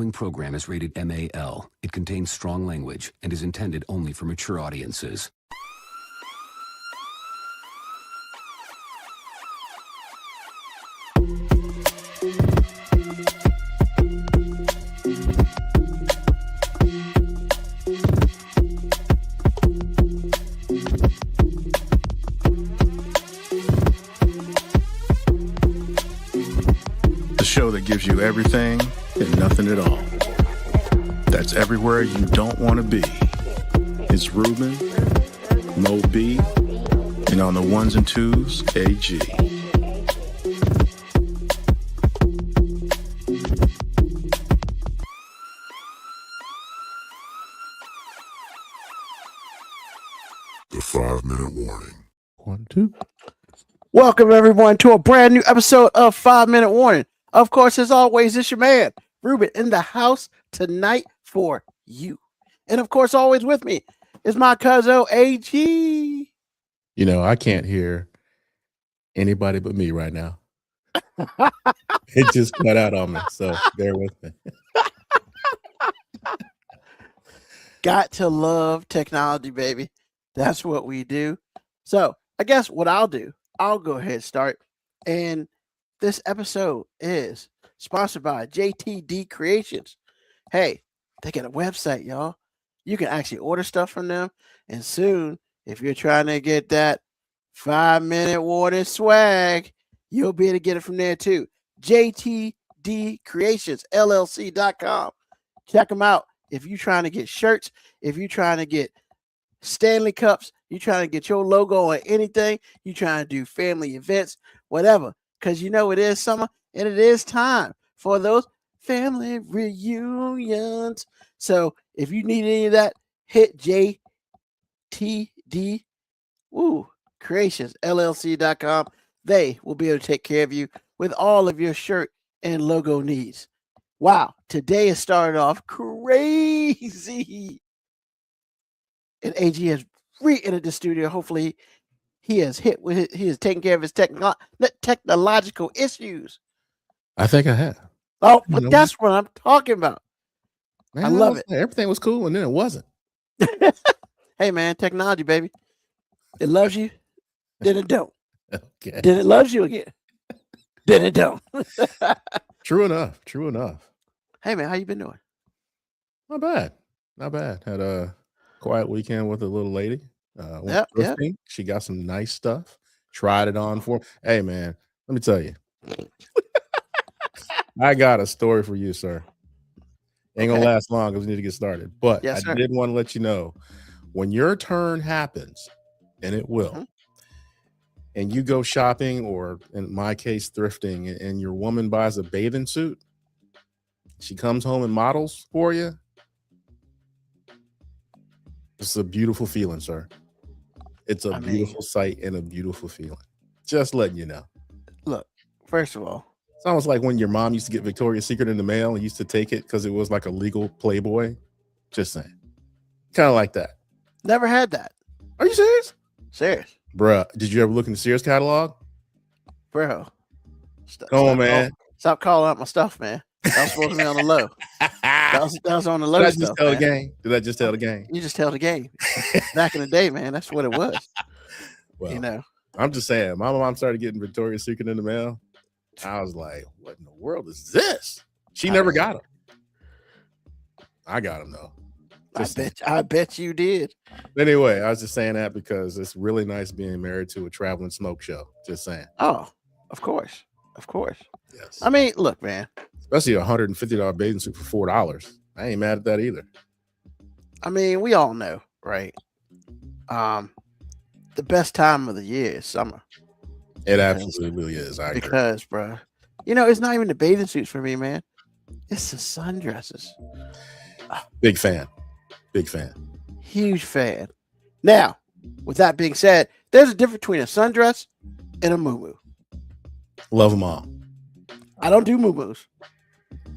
following program is rated MAL. It contains strong language and is intended only for mature audiences. Show that gives you everything and nothing at all. That's everywhere you don't want to be. It's Ruben, Mo B, and on the ones and twos, AG. The 5-minute warning. 1, 2. Welcome everyone to a brand new episode of 5-Minute Warning. Of course, as always, it's your man, Ruben, in the house tonight for you. And of course, always with me is my cousin, AG. You know, I can't hear anybody but me right now. It just cut out on me, so bear with me. Got to love technology, baby. That's what we do. So I guess what I'll do, I'll go ahead and start. And this episode is sponsored by JTD Creations. Hey, they got a website, y'all. You can actually order stuff from them. And soon, if you're trying to get that 5-minute warning swag, you'll be able to get it from there too. JTD Creations, LLC.com. Check them out. If you're trying to get shirts, if you're trying to get Stanley Cups, you're trying to get your logo on anything, you're trying to do family events, whatever. Because you know it is summer and it is time for those family reunions. So if you need any of that, hit JTD Creations, LLC.com. They will be able to take care of you with all of your shirt and logo needs. Wow, today has started off crazy. And AG has re-entered the studio. Hopefully he has taken care of his technological issues. I think I have. Oh, but that's what I'm talking about. Man, I love it. Everything was cool, and then it wasn't. Hey, man, technology, baby. It loves you, then it don't. Okay. Then it loves you again. Then it don't. True enough. True enough. Hey, man, how you been doing? Not bad. Not bad. Had a quiet weekend with a little lady. Went Yep. thrifting. She got some nice stuff. Tried it on for. Hey, man, let me tell you. I got a story for you, sir. Ain't gonna last long because we need to get started. But Yes, I did want to let you know when your turn happens, and it will, and you go shopping, or in my case, thrifting, and your woman buys a bathing suit, she comes home and models for you. It's a beautiful feeling, sir. It's a beautiful sight and a beautiful feeling. Just letting you know. Look, first of all, it's almost like when your mom used to get Victoria's Secret in the mail and used to take it because it was like a legal Playboy. Just saying. Kind of like that. never had that. Are you serious? Serious. Bruh, did you ever look in the Sears catalog? Bro. Come on, man. Stop calling out my stuff, man. That was supposed to be on the low. That was on the low. Did I stuff, just tell man. the game? Did I just tell the game? You just tell the game. Back in the day, man, that's what it was. Well, you know. I'm just saying, my mom started getting Victoria's Secret in the mail. I was like, what in the world is this? She never got them. I got them, though. I bet you did. Anyway, I was just saying that because it's really nice being married to a traveling smoke show. Just saying. Oh, of course. Of course. Yes. I mean, look, man. Especially a $150 bathing suit for $4. I ain't mad at that either. I mean, we all know, right? The best time of the year is summer. It absolutely is. I agree. Because, bro, it's not even the bathing suits for me, man. It's the sundresses. Big fan. Big fan. Huge fan. Now, with that being said, there's a difference between a sundress and a muumuu. Love them all. I don't do muumuus.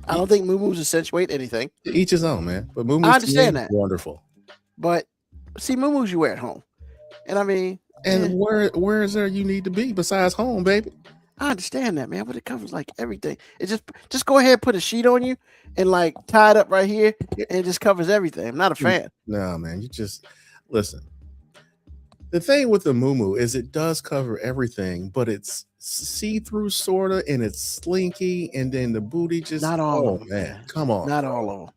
I don't think muumuus accentuate anything. Each his own, man. But muumuus, I understand that. Wonderful. But see, muumuus you wear at home. And I mean, and where is there you need to be besides home, baby? I understand that, man, but it covers like everything. It just go ahead and put a sheet on you and like tied up right here, and it just covers everything. I'm not a fan. No, man, you just listen. The thing with the muumuu is it does cover everything, but it's see-through sorta, and it's slinky, and then the booty just Not all of them, man, come on, Not bro. all of them.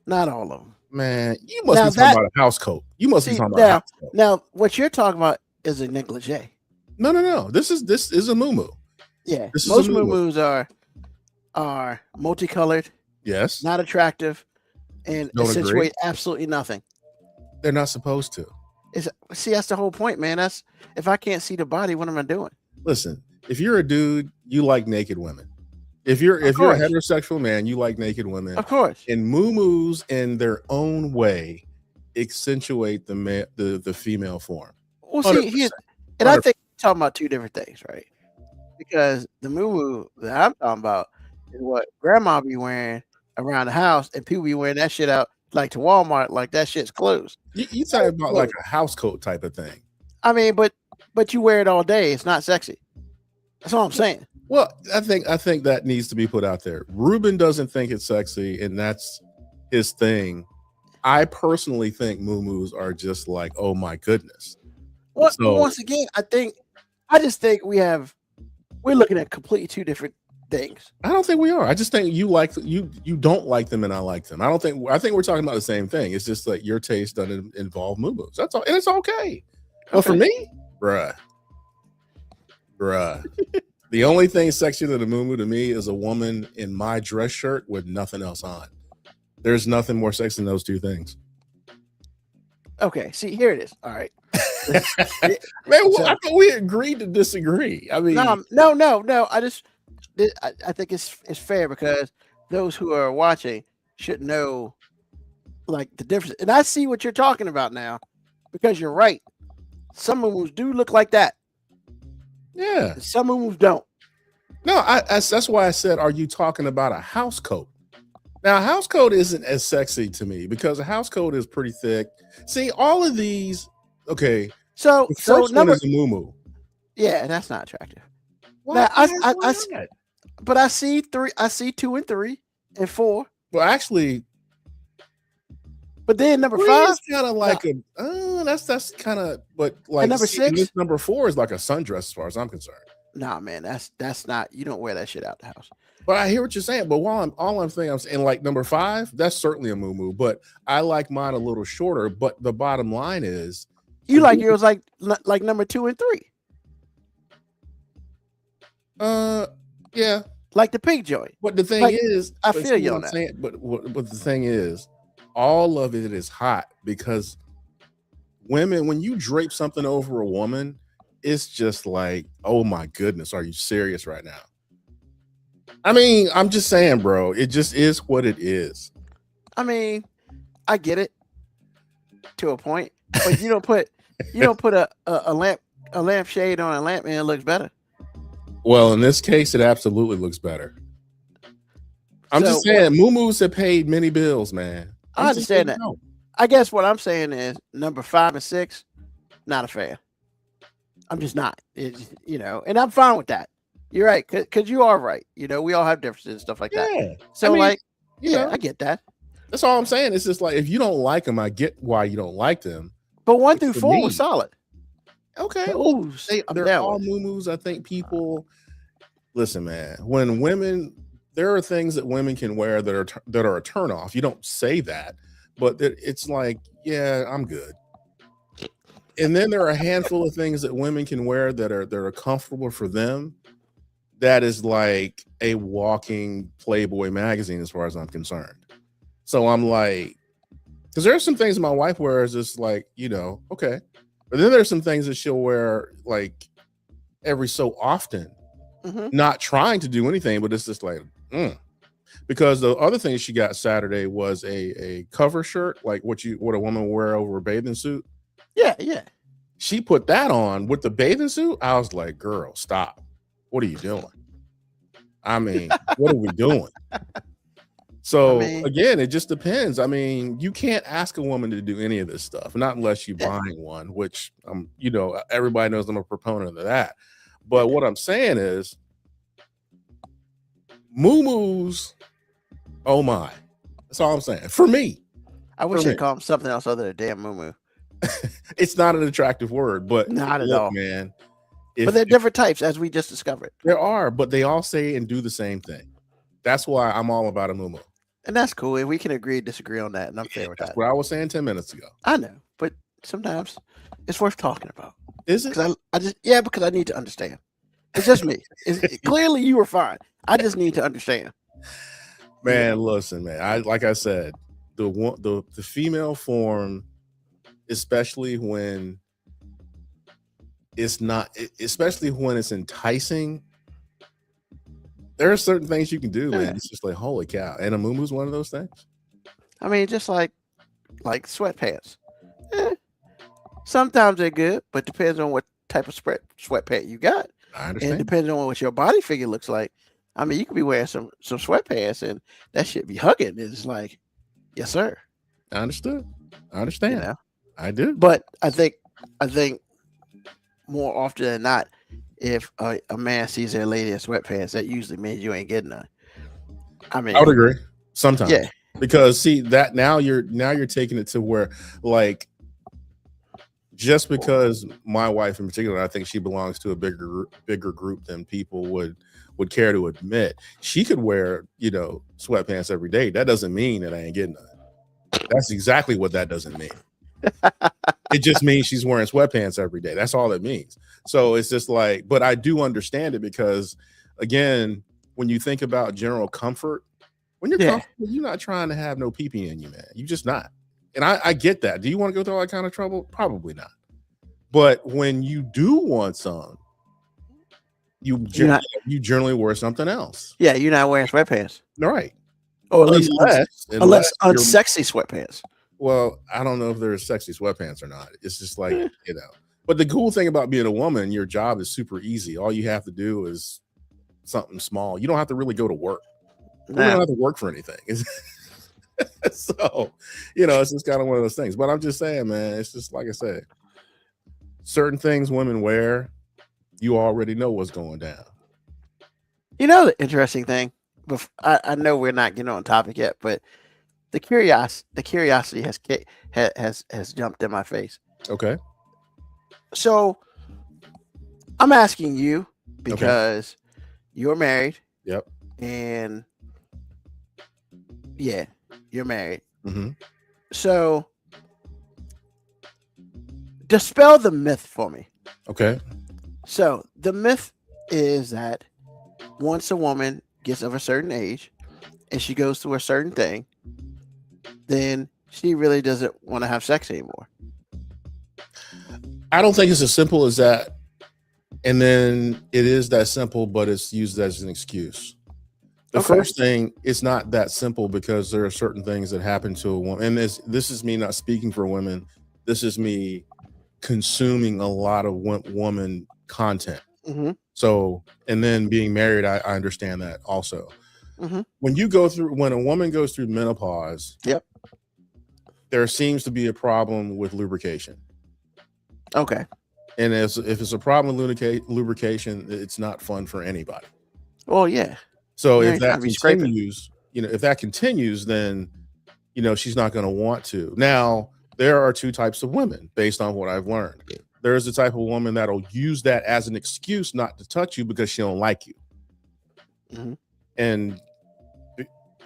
Not all of them. Man, you must Now be talking about a house coat. You must be See, talking about a house coat. now what you're talking about is a negligee. No. This is a muumuu. Yeah, This is most a muumuu. muumuus are multicolored, Yes, not attractive, and Don't agree. accentuate absolutely nothing. they're not supposed to. See, that's the whole point, man. That's if I can't see the body, what am I doing? Listen, if you're a dude, you like naked women. If you're a course. heterosexual man, you like naked women. Of course. And muumuus, in their own way, accentuate the female form. Well, see, 100%. and I think we're talking about two different things, right? Because the muumuu that I'm talking about is what grandma be wearing around the house, and people be wearing that shit out like to Walmart, like that shit's closed. You talking about like a house coat type of thing. I mean, but you wear it all day. It's not sexy. That's all I'm saying. Well, I think that needs to be put out there. Ruben doesn't think it's sexy, and that's his thing. I personally think muumuus are just like, oh my goodness. Well, So- once again, I just think we're looking at completely two different things. I don't think we are. I just think you don't like them and I like them. I think we're talking about the same thing. It's just like your taste doesn't involve muumuus. That's all, and it's okay. But for me, bruh. The only thing sexier than a muumuu to me is a woman in my dress shirt with nothing else on. There's nothing more sexy than those two things. Okay, see, here it is. All right. Man, well, I thought we agreed to disagree. I mean, No. I think it's fair because those who are watching should know like the difference. And I see what you're talking about now because you're right. Some muumuus do look like that. yeah. And some muumuus don't. No, that's why I said, are you talking about a house coat? Now, a house coat isn't as sexy to me because a house coat is pretty thick. See, all of these, okay. So The first one number, is a muumuu. yeah, that's not attractive. Why- Now, why I not? But I see 2 and 3 and 4. Well, actually, But then number 5, it's kind of like that's kind of, but like number see, and 6? this number 4 is like a sundress as far as I'm concerned. nah, man, that's not. You don't wear that shit out the house. But I hear what you're saying. But all I'm saying, like number 5, that's certainly a muumuu. But I like mine a little shorter. But the bottom line is, You like yours like number 2 and 3, yeah. like the pig joint. But the thing Like, is, I but feel see you what on I'm that. saying? But the thing is, all of it is hot because women, when you drape something over a woman, it's just like, oh my goodness, are you serious right now? I mean, I'm just saying, bro, it just is what it is. I mean, I get it to a point, but you don't put a lampshade on a lamp and it looks better. Well, in this case, it absolutely looks better. I'm So just saying, muumuus have paid many bills, man. I I'm just understand letting that. you know. I guess what I'm saying is number 5 and 6, not a fan. I'm just not. And I'm fine with that. You're right, because you are right. We all have differences and stuff like that. Yeah. So, I mean, yeah, know. I get that. That's all I'm saying. It's just like, if you don't like them, I get why you don't like them. But 1 through For 4 me. was solid. Okay. But Well, oohs, I'm they're down all with it. muumuus. I think people listen, man. When women, there are things that women can wear that are a turnoff. You don't say that, but it's like, yeah, I'm good. And then there are a handful of things that women can wear that are comfortable for them. That is like a walking Playboy magazine, as far as I'm concerned. So I'm like, because there are some things my wife wears, it's like, okay. But then there's some things that she'll wear like every so often, Mhm. not trying to do anything, but it's just like, because the other thing she got Saturday was a cover shirt, like what a woman wear over a bathing suit. Yeah. She put that on with the bathing suit. I was like, girl, stop. What are you doing? I mean, what are we doing? So again, it just depends. I mean, you can't ask a woman to do any of this stuff, not unless you're buying one, which everybody knows I'm a proponent of that. But what I'm saying is, muumuus, oh my, That's all I'm saying. For me, I wish For they me. call them something else other than damn moo. It's not an attractive word, but Not at look, all. man. But there are different types, as we just discovered. There are, but they all say and do the same thing. That's why I'm all about a moo. And that's cool. And we can agree and disagree on that. And I'm fair with That's that. what I was saying 10 minutes ago. I know. But sometimes it's worth talking about. Is it? Because because I need to understand. It's just me. Clearly you were fine. I just need to understand. Man, listen, man. Like I said, the female form, especially when it's not, especially when it's enticing, there are certain things you can do, man. Yeah. It's just like, holy cow. And a moo-moo's one of those things. I mean, just like sweatpants. Sometimes they're good, but depends on what type of sweatpant you got. I And understand. depending on what your body figure looks like. I mean, you could be wearing some sweatpants and that shit be hugging. It's like, yes, sir. I understood. I understand. You know? I do. But I think more often than not, if a man sees a lady in sweatpants, that usually means you ain't getting none. I mean, I would agree. Sometimes. Yeah. Because see that now you're taking it to where, like, just because my wife in particular, I think she belongs to a bigger group than people would care to admit. She could wear, sweatpants every day. That doesn't mean that I ain't getting none. That's exactly what that doesn't mean. It just means she's wearing sweatpants every day. That's all it means. So it's just like, but I do understand it because, again, when you think about general comfort, when you're comfortable, you're not trying to have no pee-pee in you, man. You're just not. And I get that. Do you want to go through all that kind of trouble? Probably not. But when you do want some, you generally wear something else. Yeah, you're not wearing sweatpants. Right. Or at least unless unsexy sweatpants. Well, I don't know if they're sexy sweatpants or not. It's just like, But the cool thing about being a woman, your job is super easy. All you have to do is something small. You don't have to really go to work. You don't have to work for anything. So, it's just kind of one of those things. But I'm just saying, man, it's just like I said, certain things women wear, you already know what's going down. The interesting thing, I know we're not getting on topic yet, but the curiosity has jumped in my face. Okay. So I'm asking you because you're married. Yep. And yeah, you're married. Mm-hmm. So dispel the myth for me. Okay. So the myth is that once a woman gets of a certain age and she goes through a certain thing, then she really doesn't want to have sex anymore. I don't think it's as simple as that. And then it is that simple, but it's used as an excuse. The first thing, it's not that simple because there are certain things that happen to a woman. And this is me not speaking for women. This is me consuming a lot of woman content. Mm-hmm. So, and then being married, I understand that also. Mm-hmm. When a woman goes through menopause, there seems to be a problem with lubrication. Okay. And if it's a problem with lubrication, it's not fun for anybody. Well, yeah. So if that continues, then, she's not going to want to. Now, there are two types of women based on what I've learned. There's the type of woman that'll use that as an excuse not to touch you because she don't like you. Mm-hmm. And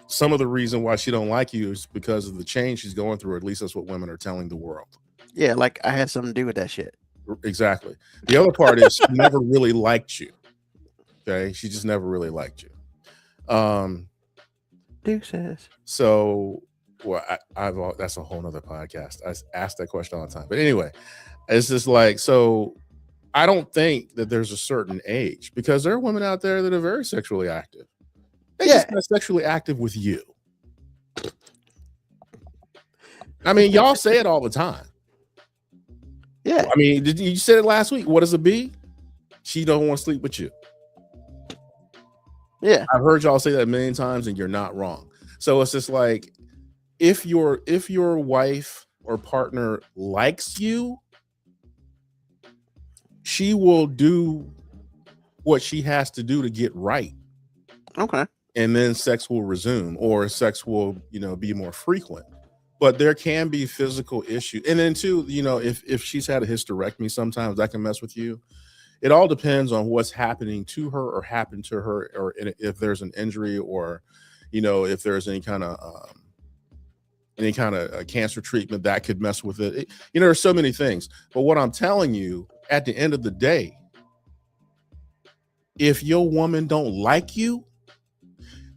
some of the reason why she don't like you is because of the change she's going through. At least that's what women are telling the world. Yeah, like I had something to do with that shit. Exactly. The other part is she never really liked you. Okay, she just never really liked you. Deuces. So, well, that's a whole nother podcast. I ask that question all the time. But anyway, it's just like, so I don't think that there's a certain age because there are women out there that are very sexually active. They just not sexually active with you. I mean, y'all say it all the time. Yeah. I mean, you said it last week. What does it be? She don't want to sleep with you. Yeah. I've heard y'all say that a million times and you're not wrong. So it's just like, if your wife or partner likes you, she will do what she has to do to get right. Okay. and then sex will resume, or sex will, be more frequent. But there can be physical issues. And then too, if she's had a hysterectomy, sometimes that can mess with you. It all depends on what's happening to her or happened to her, or if there's an injury, or if there's any kind of cancer treatment that could mess with it. There's so many things. But what I'm telling you, at the end of the day, if your woman don't like you,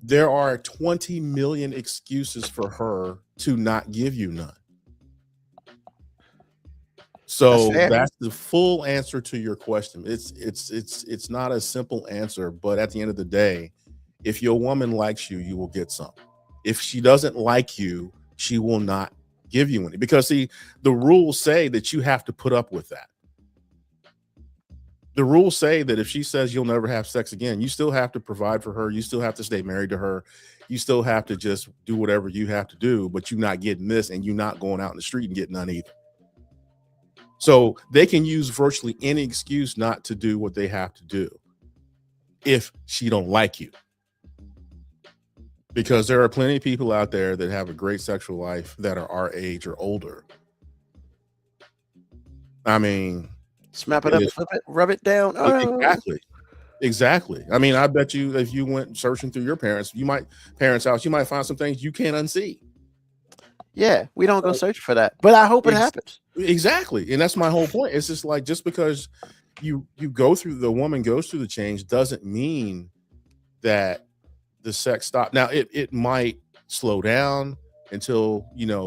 there are 20 million excuses for her to not give you none. So that's the full answer to your question. It's not a simple answer, but at the end of the day, if your woman likes you, you will get some. If she doesn't like you, she will not give you any, because see, the rules say that you have to put up with that. The rules say that if she says you'll never have sex again, you still have to provide for her. You still have to stay married to her. You still have to just do whatever you have to do, but you're not getting this, and you're not going out in the street and getting none either. So they can use virtually any excuse not to do what they have to do if she don't like you. Because there are plenty of people out there that have a great sexual life that are our age or older. I mean, Smap it up, flip it, rub it down. Oh. Exactly. I mean, I bet you if you went searching through your parents' house, you might find some things you can't unsee. Yeah, we don't go search for that, but I hope it happens. Exactly, and that's my whole point. It's just like, just because the woman goes through the change doesn't mean that the sex stops. Now, it might slow down until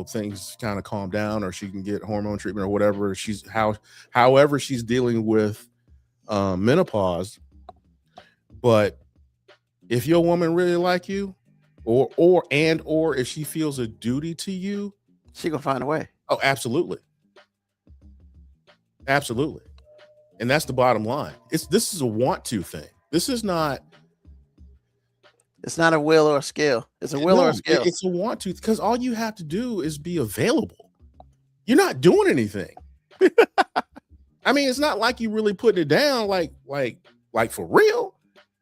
things kind of calm down, or she can get hormone treatment or whatever however she's dealing with menopause. But if your woman really like you, or if she feels a duty to you, she gonna find a way. Oh, absolutely. And that's the bottom line. This is a want to thing. This is not. It's not a will or a skill. It's a will or a skill. It's a want to, because all you have to do is be available. You're not doing anything. I mean, it's not like you really putting it down, like for real.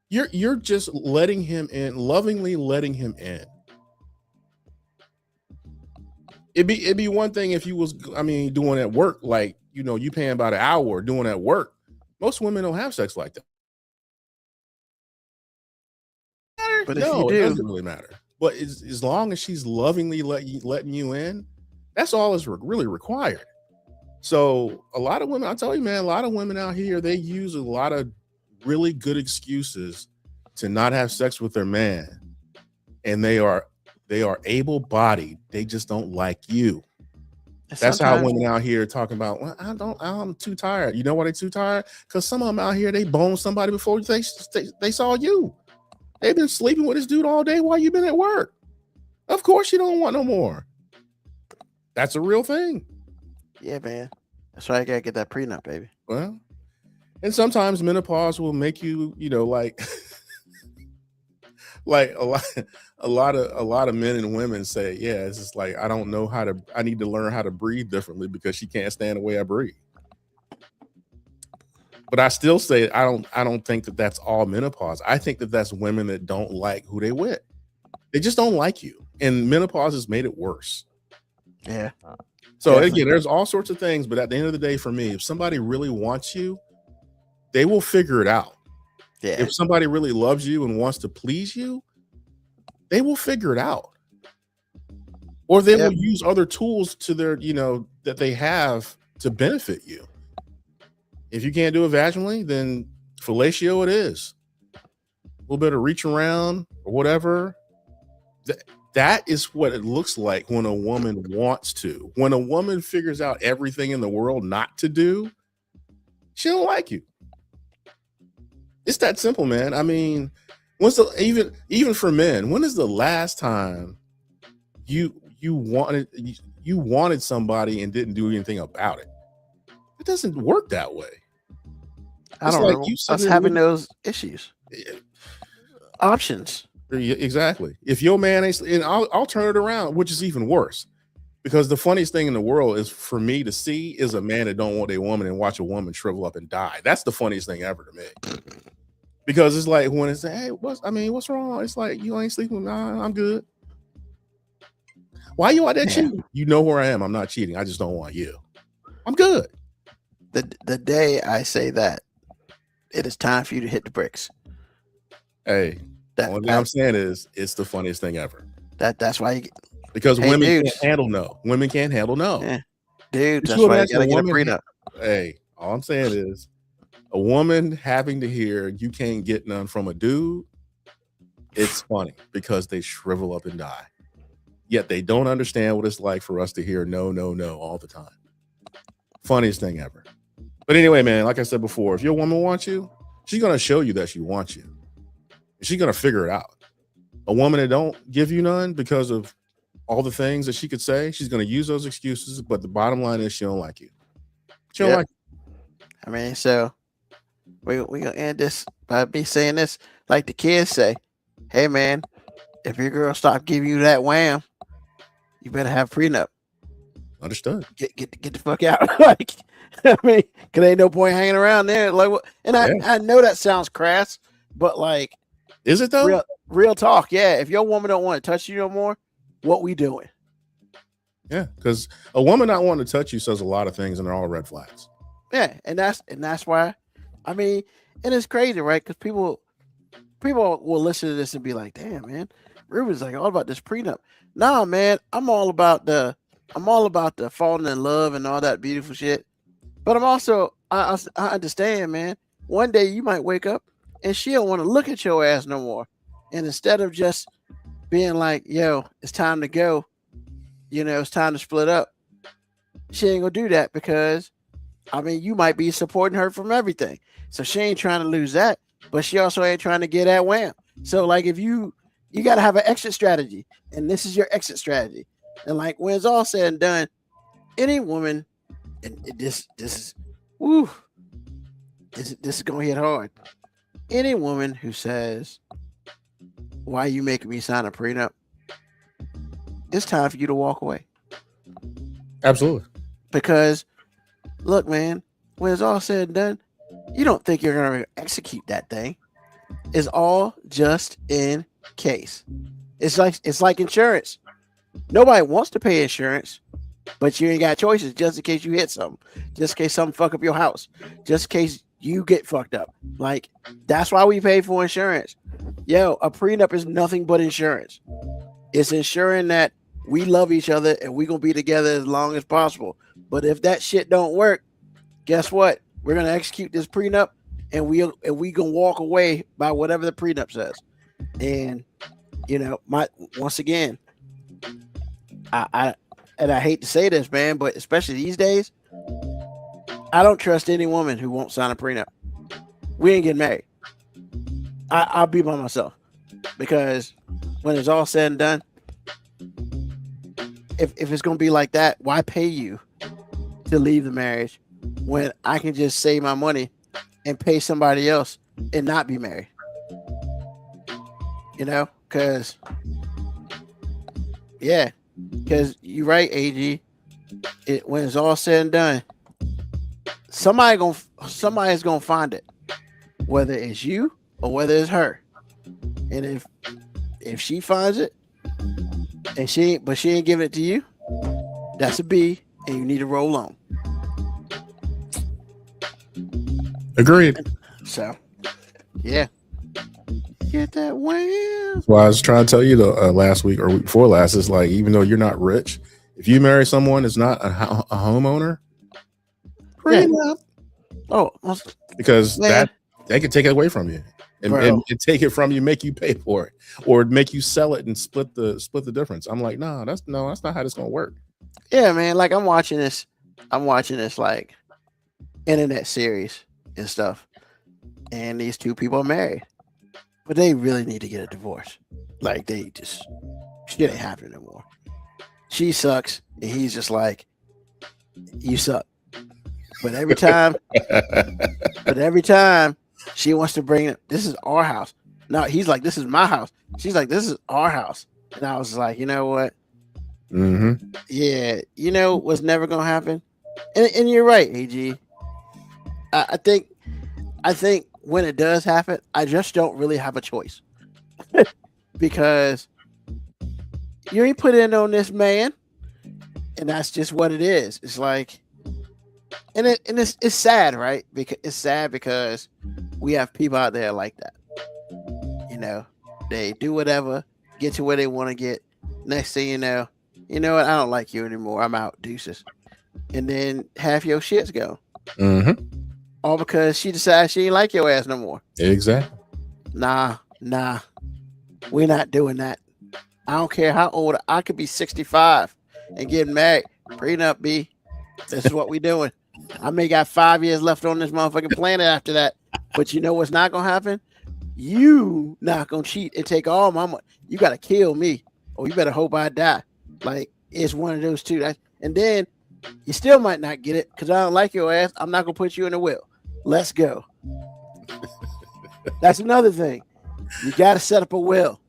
You're just letting him in, lovingly letting him in. It'd be one thing if you was, doing at work, like, you paying about an hour doing at work. Most women don't have sex like that. But no, it doesn't really matter. But as long as she's lovingly letting you in, that's all is really required. So a lot of women, I'll tell you, man, a lot of women out here, they use a lot of really good excuses to not have sex with their man, and they are able-bodied. They just don't like you. That's how women out here talking about, well, I'm too tired. You know why they're too tired? Because some of them out here, they boned somebody before they saw you. They've been sleeping with this dude all day while you've been at work. Of course you don't want no more. That's a real thing. Yeah, man. That's why I gotta get that prenup, baby. Well, and sometimes menopause will make you, like a lot of men and women say, yeah, it's just like, I need to learn how to breathe differently because she can't stand the way I breathe. But I still say I don't think that that's all menopause. I think that that's women that don't like who they with. They just don't like you, and menopause has made it worse. Yeah. So again, there's all sorts of things, but at the end of the day, for me, if somebody really wants you, they will figure it out. Yeah. If somebody really loves you and wants to please you, they will figure it out. Or they will use other tools to their, that they have to benefit you. If you can't do it vaginally, then fellatio it is. A little bit of reach around or whatever. That is what it looks like when a woman wants to. When a woman figures out everything in the world not to do, she don't like you. It's that simple, man. I mean, even for men, when is the last time you wanted somebody and didn't do anything about it? It doesn't work that way. I don't know. Us having those issues. Options. Exactly. If your man ain't, and I'll turn it around, which is even worse, because the funniest thing in the world is for me to see is a man that don't want a woman and watch a woman shrivel up and die. That's the funniest thing ever to me. Because it's like when it's hey, what's wrong? It's like you ain't sleeping with me. I'm good. Why you out there cheating? You know where I am. I'm not cheating. I just don't want you. I'm good. The day I say that, it is time for you to hit the bricks. Hey, the only thing I'm saying is it's the funniest thing ever. That's why you because women can't handle no. Women can't handle no. Yeah. Dude, that's why you gotta get a prenup. Hey, all I'm saying is a woman having to hear you can't get none from a dude, it's funny because they shrivel up and die. Yet they don't understand what it's like for us to hear no, no, no all the time. Funniest thing ever. But anyway, man, like I said before, if your woman wants you, she's going to show you that she wants you. She's going to figure it out. A woman that don't give you none because of all the things that she could say, she's going to use those excuses. But the bottom line is she don't like you. She don't like you. I mean, so we're going to end this by me saying this. Like the kids say, hey, man, if your girl stop giving you that wham, you better have a prenup. Understood. Get the fuck out. Like, I mean, cause ain't no point hanging around there. Like, and I know that sounds crass, but like, is it though? Real talk. Yeah. If your woman don't want to touch you no more, what we doing? Yeah, because a woman not wanting to touch you says a lot of things, and they're all red flags. Yeah, and that's why. I mean, and it's crazy, right? Because people will listen to this and be like, "Damn, man, Ruben's like all about this prenup." Nah, man, I'm all about the falling in love and all that beautiful shit. But I'm also I understand, man. One day you might wake up and she don't want to look at your ass no more. And instead of just being like, yo, it's time to go, it's time to split up, she ain't gonna do that because I mean you might be supporting her from everything. So she ain't trying to lose that, but she also ain't trying to get that wham. So like if you gotta have an exit strategy, and this is your exit strategy. And like when it's all said and done, any woman, and this is gonna hit hard. Any woman who says, "Why are you making me sign a prenup?" It's time for you to walk away. Absolutely. Because look, man, when it's all said and done, you don't think you're gonna execute that thing. It's all just in case. It's like insurance. Nobody wants to pay insurance, but you ain't got choices just in case you hit something, just in case something fuck up your house, just in case you get fucked up. Like, that's why we pay for insurance. Yo, a prenup is nothing but insurance. It's ensuring that we love each other and we gonna be together as long as possible. But if that shit don't work, guess what? We're gonna execute this prenup and we gonna walk away by whatever the prenup says. And once again, I hate to say this, man, but especially these days, I don't trust any woman who won't sign a prenup. We ain't getting married. I'll be by myself because when it's all said and done, if it's gonna be like that, why pay you to leave the marriage when I can just save my money and pay somebody else and not be married? Because you're right, AG. When it's all said and done, somebody's gonna find it, whether it's you or whether it's her. And if she finds it and she ain't giving it to you, that's a B, and you need to roll on. Agreed. So, yeah. Get that wham. Well, I was trying to tell you last week or week before last, is like, even though you're not rich, if you marry someone that's not a homeowner, prenup. Oh, because that they can take it away from you and take it from you, make you pay for it, or make you sell it and split the difference. I'm like, no, that's not how this gonna work. Yeah, man. Like I'm watching this like internet series and stuff, and these two people are married. But they really need to get a divorce. Like they just shit ain't happening anymore. She sucks, and he's just like, you suck. But every time she wants to bring it, this is our house. No, he's like, this is my house. She's like, this is our house. And I was like, you know what? Mm-hmm. Yeah, what's never gonna happen. And you're right, AG. I think when it does happen, I just don't really have a choice because you ain't put in on this man, and that's just what it is. It's like, and it's sad, right? Because it's sad because we have people out there like that. You know, they do whatever, get to where they want to get. Next thing you know what? I don't like you anymore. I'm out, deuces. And then half your shit's go. Mm-hmm. All because she decides she ain't like your ass no more. Exactly. Nah. We're not doing that. I don't care how old. I could be 65 and getting married. Prenup, B. This is what we doing. I may got 5 years left on this motherfucking planet after that. But you know what's not going to happen? You not going to cheat and take all my money. You got to kill me. Or you better hope I die. Like, it's one of those two. And then you still might not get it because I don't like your ass. I'm not going to put you in the will. Let's go. That's another thing. You got to set up a will.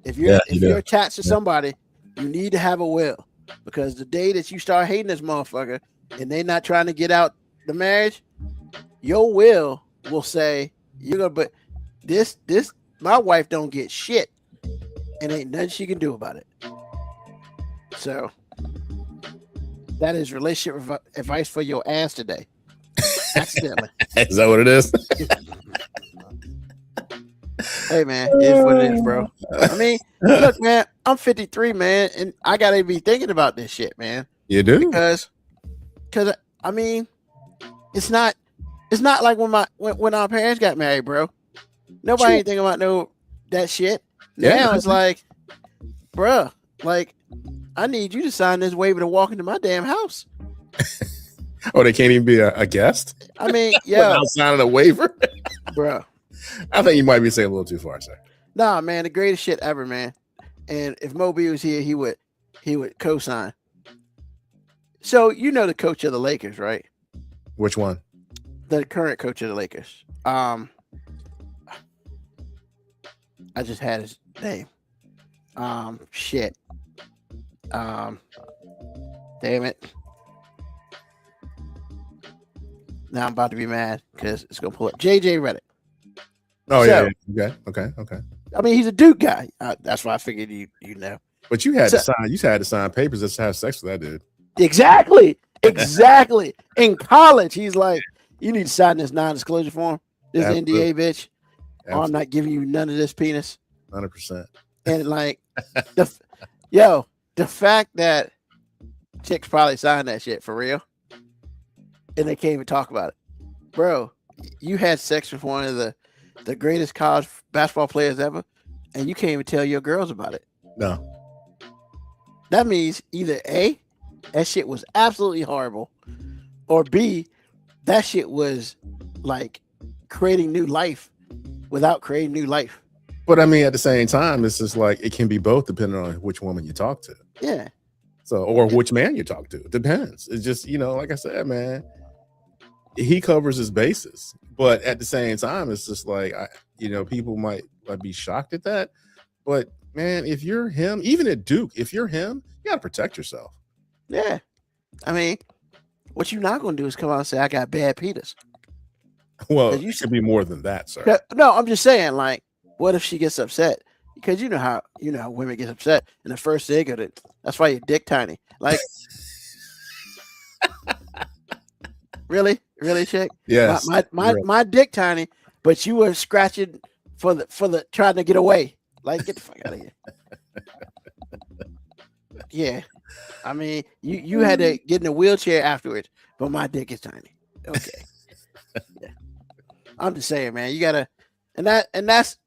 If you're attached to somebody, you need to have a will, because the day that you start hating this motherfucker and they're not trying to get out the marriage, your will say you're gonna. But this my wife don't get shit, and ain't nothing she can do about it. So that is relationship advice for your ass today. Accidentally. Is that what it is? Hey man, it's what it is, bro. I mean, look, man, I'm 53, man, and I gotta be thinking about this shit, man. You do? Because I mean, it's not like when our parents got married, bro. Nobody ain't thinking about that shit. Now it's like, bro, like, I need you to sign this waiver to walk into my damn house. Oh, they can't even be a guest? I mean, yeah. Without signing a waiver? Bro. I think you might be saying a little too far, sir. Nah, man, the greatest shit ever, man. And if Moby was here, he would co-sign. So you know the coach of the Lakers, right? Which one? The current coach of the Lakers. I just had his name. Shit. Damn it. Now I'm about to be mad because it's gonna pull up JJ Redick. Oh, so, yeah. Okay. I mean, he's a Duke guy. That's why I figured you know. But you had to sign papers just to have sex with that dude. Exactly. In college, he's like, you need to sign this non-disclosure form. This NDA, bitch. Or I'm not giving you none of this penis. 100%. And like, the fact that chicks probably signed that shit for real, and they can't even talk about it, bro. You had sex with one of the greatest college basketball players ever, and you can't even tell your girls about it. No. That means either A, that shit was absolutely horrible, or B, that shit was like creating new life without creating new life. But I mean, at the same time, it's just like it can be both depending on which woman you talk to. Yeah. So, or which man you talk to. It depends. It's just, like I said, man, he covers his bases. But at the same time, it's just like, people might be shocked at that. But man, if you're him, even at Duke, if you're him, you got to protect yourself. Yeah. I mean, what you're not going to do is come out and say, I got bad penis. Well, it could be more than that, sir. No, I'm just saying, like, what if she gets upset? Because you know how women get upset. And the first thing of it, that's why your dick tiny. Like, really, chick? Yes. My dick tiny, but you were scratching for the trying to get away. Like, get the fuck out of here. Yeah. I mean, you had to get in a wheelchair afterwards, but my dick is tiny. Okay. Yeah. I'm just saying, man, you gotta, and that's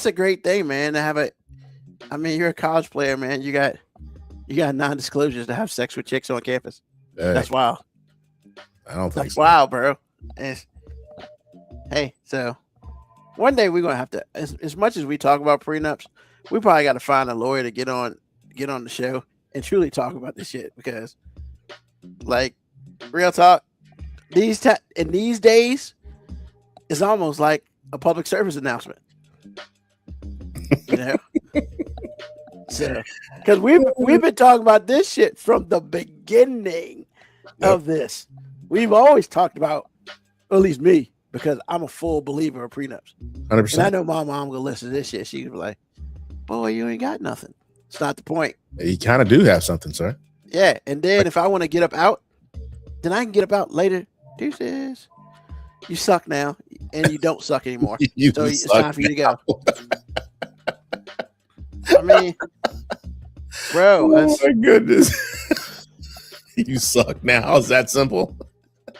a great thing, man, to have you're a college player, man. You got non-disclosures to have sex with chicks on campus. Hey, that's wild. I don't think that's wild, bro. Hey, so one day we're gonna have to, as much as we talk about prenups, we probably got to find a lawyer to get on the show and truly talk about this shit, because, like, real talk, in these days, it's almost like a public service announcement. So, because we've been talking about this shit from the beginning of this. We've always talked about, at least me, because I'm a full believer of prenups. 100%. And I know my mom gonna listen to this shit. She could be like, boy, you ain't got nothing. It's not the point. You kind of do have something, sir. Yeah. And then if I want to get up out, then I can get up out later. Deuces. You suck now, and you don't suck anymore. So it's time for you to go. I mean, bro. Oh my goodness. You suck now. Is that simple?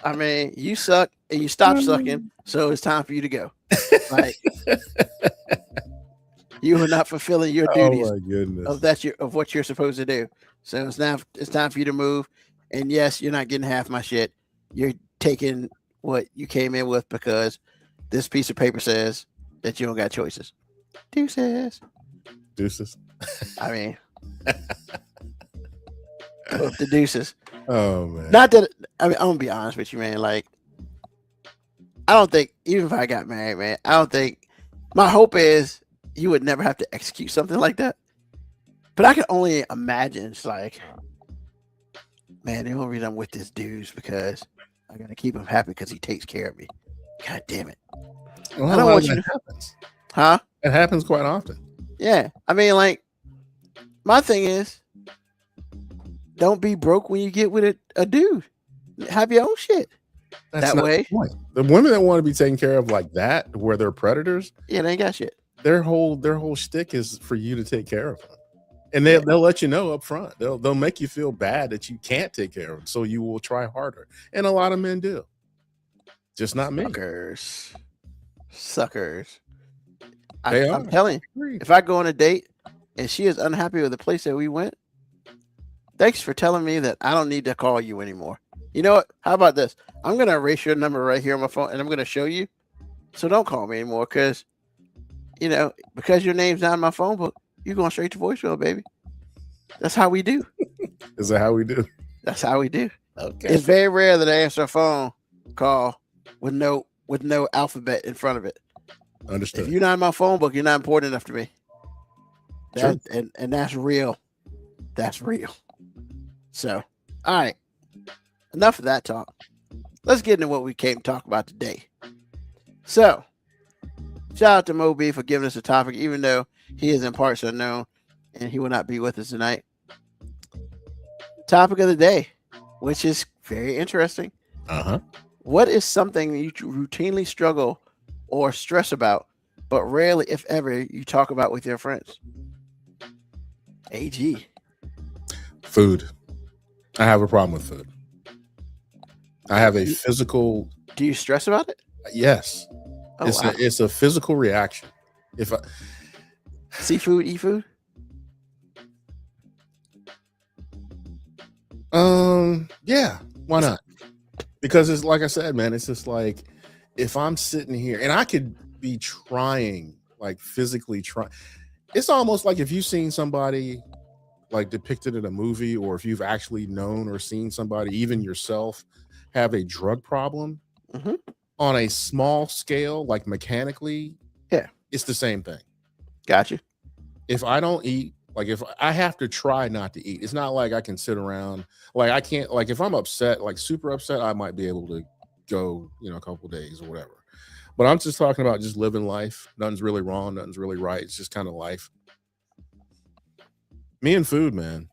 I mean, you suck and you stop sucking, so it's time for you to go. Like, you are not fulfilling your duties Oh my goodness. of what you're supposed to do. So it's time for you to move. And yes, you're not getting half my shit. You're taking what you came in with because this piece of paper says that you don't got choices. Deuces. I mean, with the deuces. Oh man. Not that I mean, I'm gonna be honest with you, man. Like, I don't think even if I got married, man, I don't think my hope is you would never have to execute something like that. But I can only imagine it's like, man, the only reason I'm with this dude is because I gotta keep him happy because he takes care of me. God damn it. Well, I don't want you to happens. Huh? It happens quite often. Yeah. I mean, like, my thing is don't be broke when you get with a dude. Have your own shit. That's that not way. The point. The women that want to be taken care of like that, where they're predators, Yeah, they ain't got shit. their whole shtick is for you to take care of them. And they'll let you know up front. They'll make you feel bad that you can't take care of them, so you will try harder. And a lot of men do. Just not me. Suckers. I'm telling you, if I go on a date and she is unhappy with the place that we went, thanks for telling me that I don't need to call you anymore. You know what? How about this? I'm going to erase your number right here on my phone and I'm going to show you. So don't call me anymore because your name's not in my phone book, you're going straight to voicemail, baby. That's how we do. Is that how we do? That's how we do. Okay. It's very rare that I answer a phone call with no alphabet in front of it. Understood. If you're not in my phone book, you're not important enough to me. Sure. And that's real. That's real. So, all right. Enough of that talk. Let's get into what we came to talk about today. So, shout out to Mo B for giving us a topic, even though he is in parts unknown and he will not be with us tonight. Topic of the day, which is very interesting. Uh-huh. What is something you routinely struggle or stress about, but rarely, if ever, you talk about with your friends? AG. Food. I have a problem with food. I have a physical. Do you stress about it? Yes. Oh, wow. It's a physical reaction. If I seafood, eat food. Yeah, why not? Because it's like I said, man, it's just like if I'm sitting here and I could be trying, like physically trying. It's almost like if you've seen somebody like depicted in a movie, or if you've actually known or seen somebody, even yourself, have a drug problem on a small scale, like mechanically, yeah, it's the same thing. Gotcha. If I don't eat, like if I have to try not to eat, it's not like I can sit around. Like I can't, like if I'm upset, like super upset, I might be able to go, a couple days or whatever. But I'm just talking about just living life. Nothing's really wrong. Nothing's really right. It's just kind of life. Me and food, man.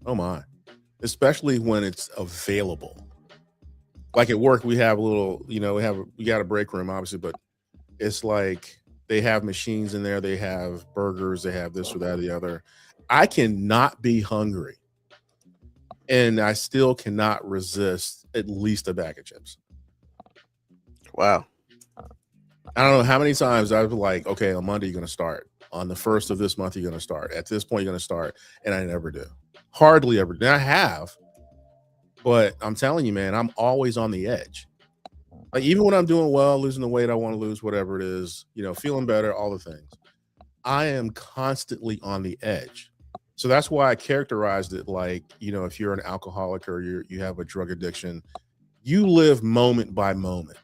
Oh my. Especially when it's available. Like at work, we have a little, we got a break room, obviously, but it's like they have machines in there. They have burgers. They have this or that or the other. I cannot be hungry. And I still cannot resist at least a bag of chips. Wow. I don't know how many times I've been like, okay, on Monday, you're going to start. On the 1st of this month, you're going to start. At this point, you're going to start. And I never do. Hardly ever do. I have. But I'm telling you, man, I'm always on the edge. Like even when I'm doing well, losing the weight I want to lose, whatever it is, feeling better, all the things. I am constantly on the edge. So that's why I characterized it like, if you're an alcoholic or you have a drug addiction, you live moment by moment.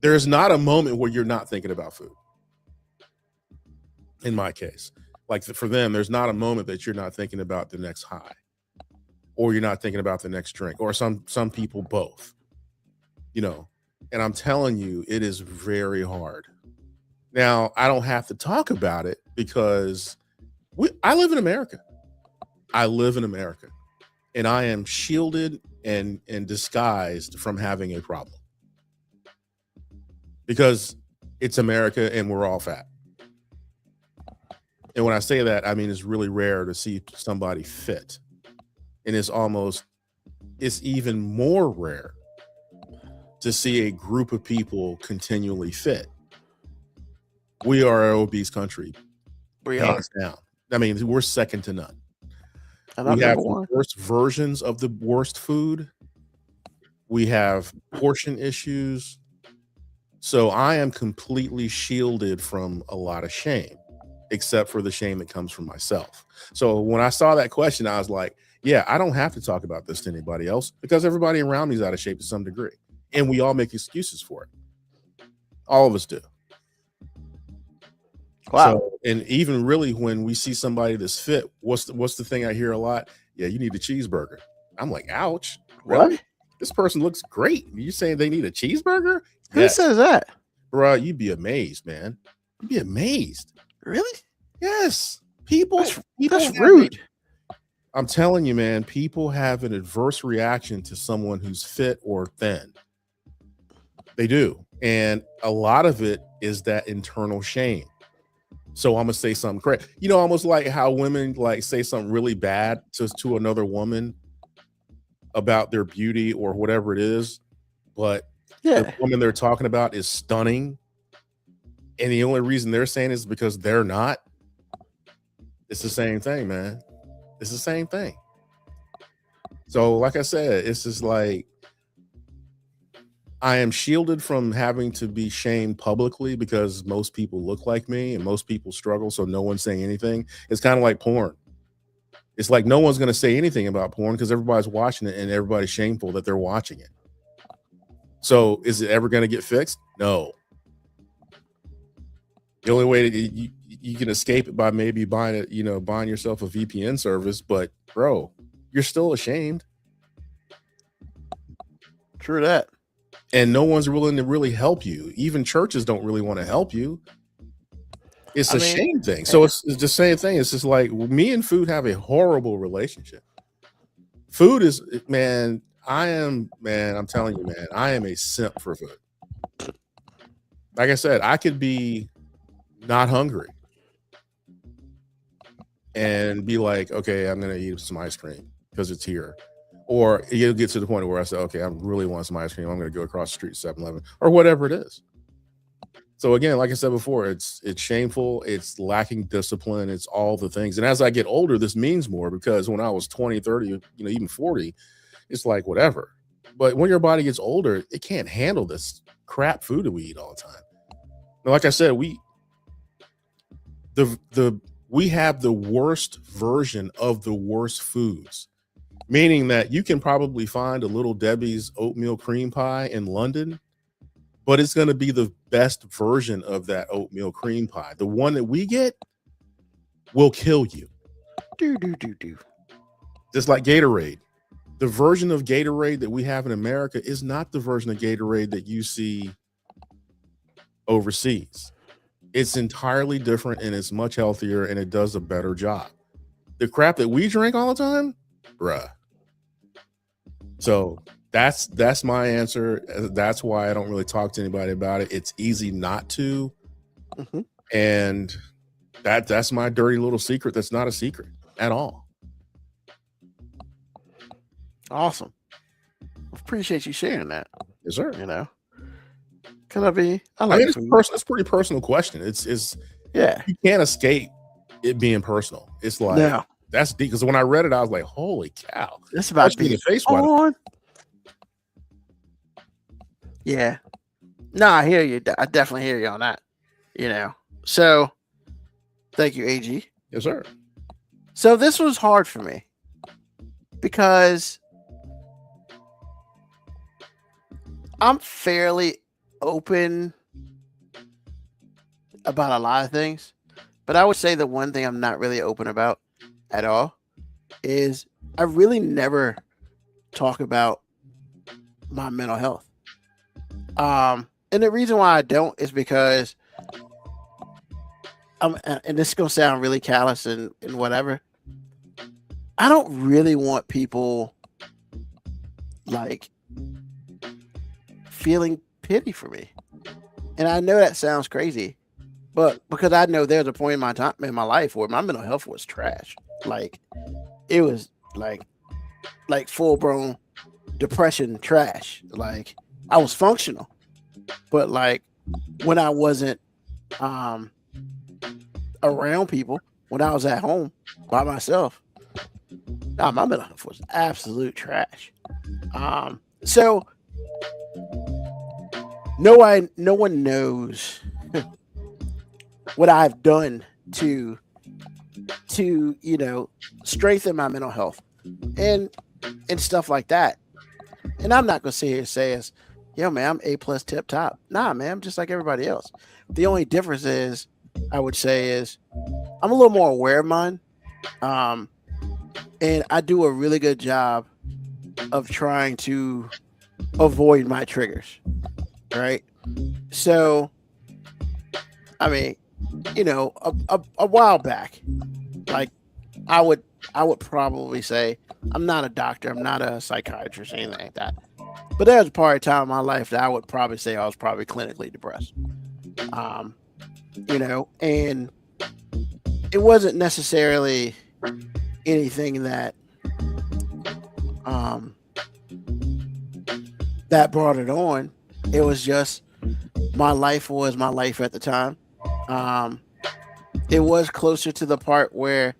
There's not a moment where you're not thinking about food. In my case, like for them, there's not a moment that you're not thinking about the next high, or you're not thinking about the next drink, or some people both, And I'm telling you, it is very hard. Now, I don't have to talk about it because I live in America. I live in America. And I am shielded and disguised from having a problem. Because it's America and we're all fat. And when I say that, I mean it's really rare to see somebody fit. And it's even more rare to see a group of people continually fit. We are an obese country. We are. Hands down. I mean, we're second to none. And We I'm have number the one. worst versions of the worst food. We have portion issues. So I am completely shielded from a lot of shame, except for the shame that comes from myself. So when I saw that question, I was like, yeah, I don't have to talk about this to anybody else because everybody around me is out of shape to some degree. And we all make excuses for it. All of us do. Wow. So, and even really when we see somebody that's fit, what's the thing I hear a lot? Yeah, you need a cheeseburger. I'm like, ouch. Really? What? This person looks great. You saying they need a cheeseburger? Who Yes. says that? Bro, you'd be amazed, man. You'd be amazed. Really? Yes. People That's have rude. I'm telling you, man, people have an adverse reaction to someone who's fit or thin. They do. And a lot of it is that internal shame. So I'm gonna say something crazy. You know, almost like how women like say something really bad to another woman about their beauty or whatever it is, but Yeah. the woman they're talking about is stunning. And the only reason they're saying is because they're not. It's the same thing, man. It's the same thing. So, like I said, it's just like I am shielded from having to be shamed publicly because most people look like me and most people struggle. So no one's saying anything. It's kind of like porn. It's like no one's going to say anything about porn because everybody's watching it and everybody's shameful that they're watching it. So is it ever going to get fixed? No. The only way that you can escape it by maybe buying yourself a VPN service, but bro, you're still ashamed. True that. And no one's willing to really help you. Even churches don't really want to help you. It's a shame thing. So it's the same thing. It's just like me and food have a horrible relationship. Food is, man, I'm telling you, man, I am a simp for food. Like I said, I could be not hungry and be like, okay, I'm going to eat some ice cream because it's here. Or you'll get to the point where I say, okay, I really want some ice cream. I'm going to go across the street to 7-Eleven or whatever it is. So again, like I said before, it's shameful. It's lacking discipline. It's all the things. And as I get older, this means more because when I was 20, 30, even 40, it's like whatever. But when your body gets older, it can't handle this crap food that we eat all the time. Now, like I said, we have the worst version of the worst foods. Meaning that you can probably find a Little Debbie's oatmeal cream pie in London, but it's going to be the best version of that oatmeal cream pie. The one that we get will kill you. Just like Gatorade. The version of Gatorade that we have in America is not the version of Gatorade that you see overseas. It's entirely different and it's much healthier and it does a better job. The crap that we drink all the time, bruh. So that's my answer. That's why I don't really talk to anybody about it. It's easy not to. Mm-hmm. And that's my dirty little secret. That's not a secret at all. Awesome. Appreciate you sharing that. Yes, sir. Can I be? I mean, it's a pretty personal question. It's yeah. You can't escape it being personal. It's like that's deep because when I read it, I was like, "Holy cow!" It's about to be the face on. Yeah. No, I hear you. I definitely hear you on that. So thank you, AG. Yes, sir. So this was hard for me because I'm fairly open about a lot of things, but I would say the one thing I'm not really open about at all is I really never talk about my mental health. And the reason why I don't is because and this is gonna sound really callous and whatever. I don't really want people like feeling pity for me. And I know that sounds crazy, but because I know there's a point in my life where my mental health was trash. Like it was like full blown depression trash. Like I was functional, but like when I wasn't around people, when I was at home by myself, my mental health was absolute trash. So no one knows what I've done to strengthen my mental health and stuff like that. And I'm not gonna sit here and say is, yo man, I'm A+ tip top. Nah, man, I'm just like everybody else. The only difference is, I would say, is I'm a little more aware of mine. And I do a really good job of trying to avoid my triggers. Right. So, I mean, a while back, like I would probably say I'm not a doctor, I'm not a psychiatrist, anything like that. But there was a part of time in my life that I would probably say I was probably clinically depressed. And it wasn't necessarily anything that that brought it on. It was just my life was my life at the time. It was closer to the part where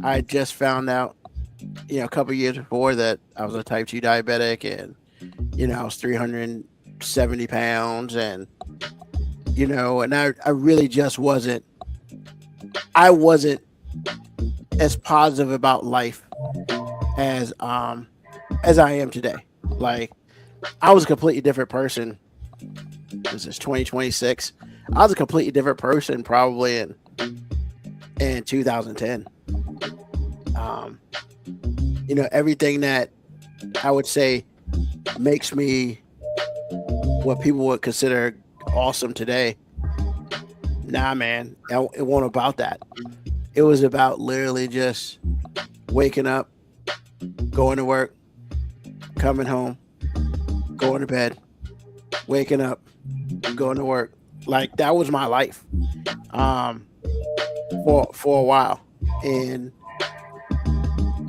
I just found out, a couple years before, that I was a type 2 diabetic, and I was 370 pounds, and and I really just wasn't as positive about life as I am today. Like I was a completely different person. This is 2026. I was a completely different person probably in 2010. Everything that I would say makes me what people would consider awesome today. Nah, man, it wasn't about that. It was about literally just waking up, going to work, coming home, going to bed, waking up, going to work. Like that was my life for a while. And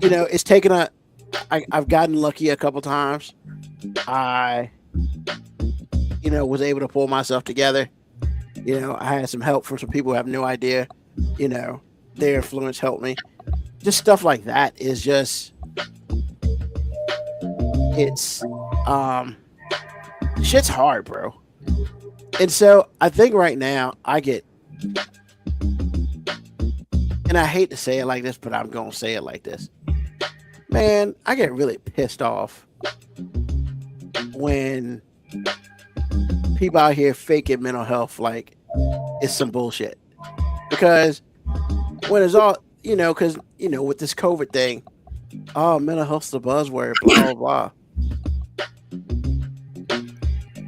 it's taken I've gotten lucky a couple times. I was able to pull myself together. I had some help from some people who have no idea. Their influence helped me. Just stuff like that is just, it's shit's hard, bro. And so I think right now I get, and I hate to say it like this, but I'm gonna say it like this. Man, I get really pissed off when people out here faking mental health like it's some bullshit. Because when it's all, because, with this COVID thing, mental health's the buzzword, blah, blah, blah.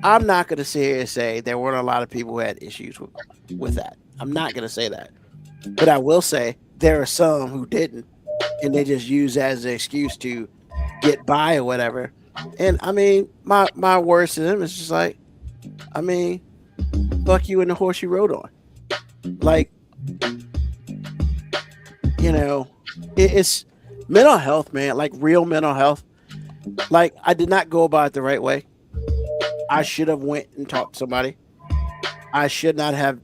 I'm not going to sit here and say there weren't a lot of people who had issues with that. I'm not going to say that. But I will say there are some who didn't, and they just use that as an excuse to get by or whatever. And I mean, my words to them is just like, I mean, fuck you and the horse you rode on. Like, it's mental health, man. Like real mental health. Like I did not go about it the right way. I should have went and talked to somebody. I should not have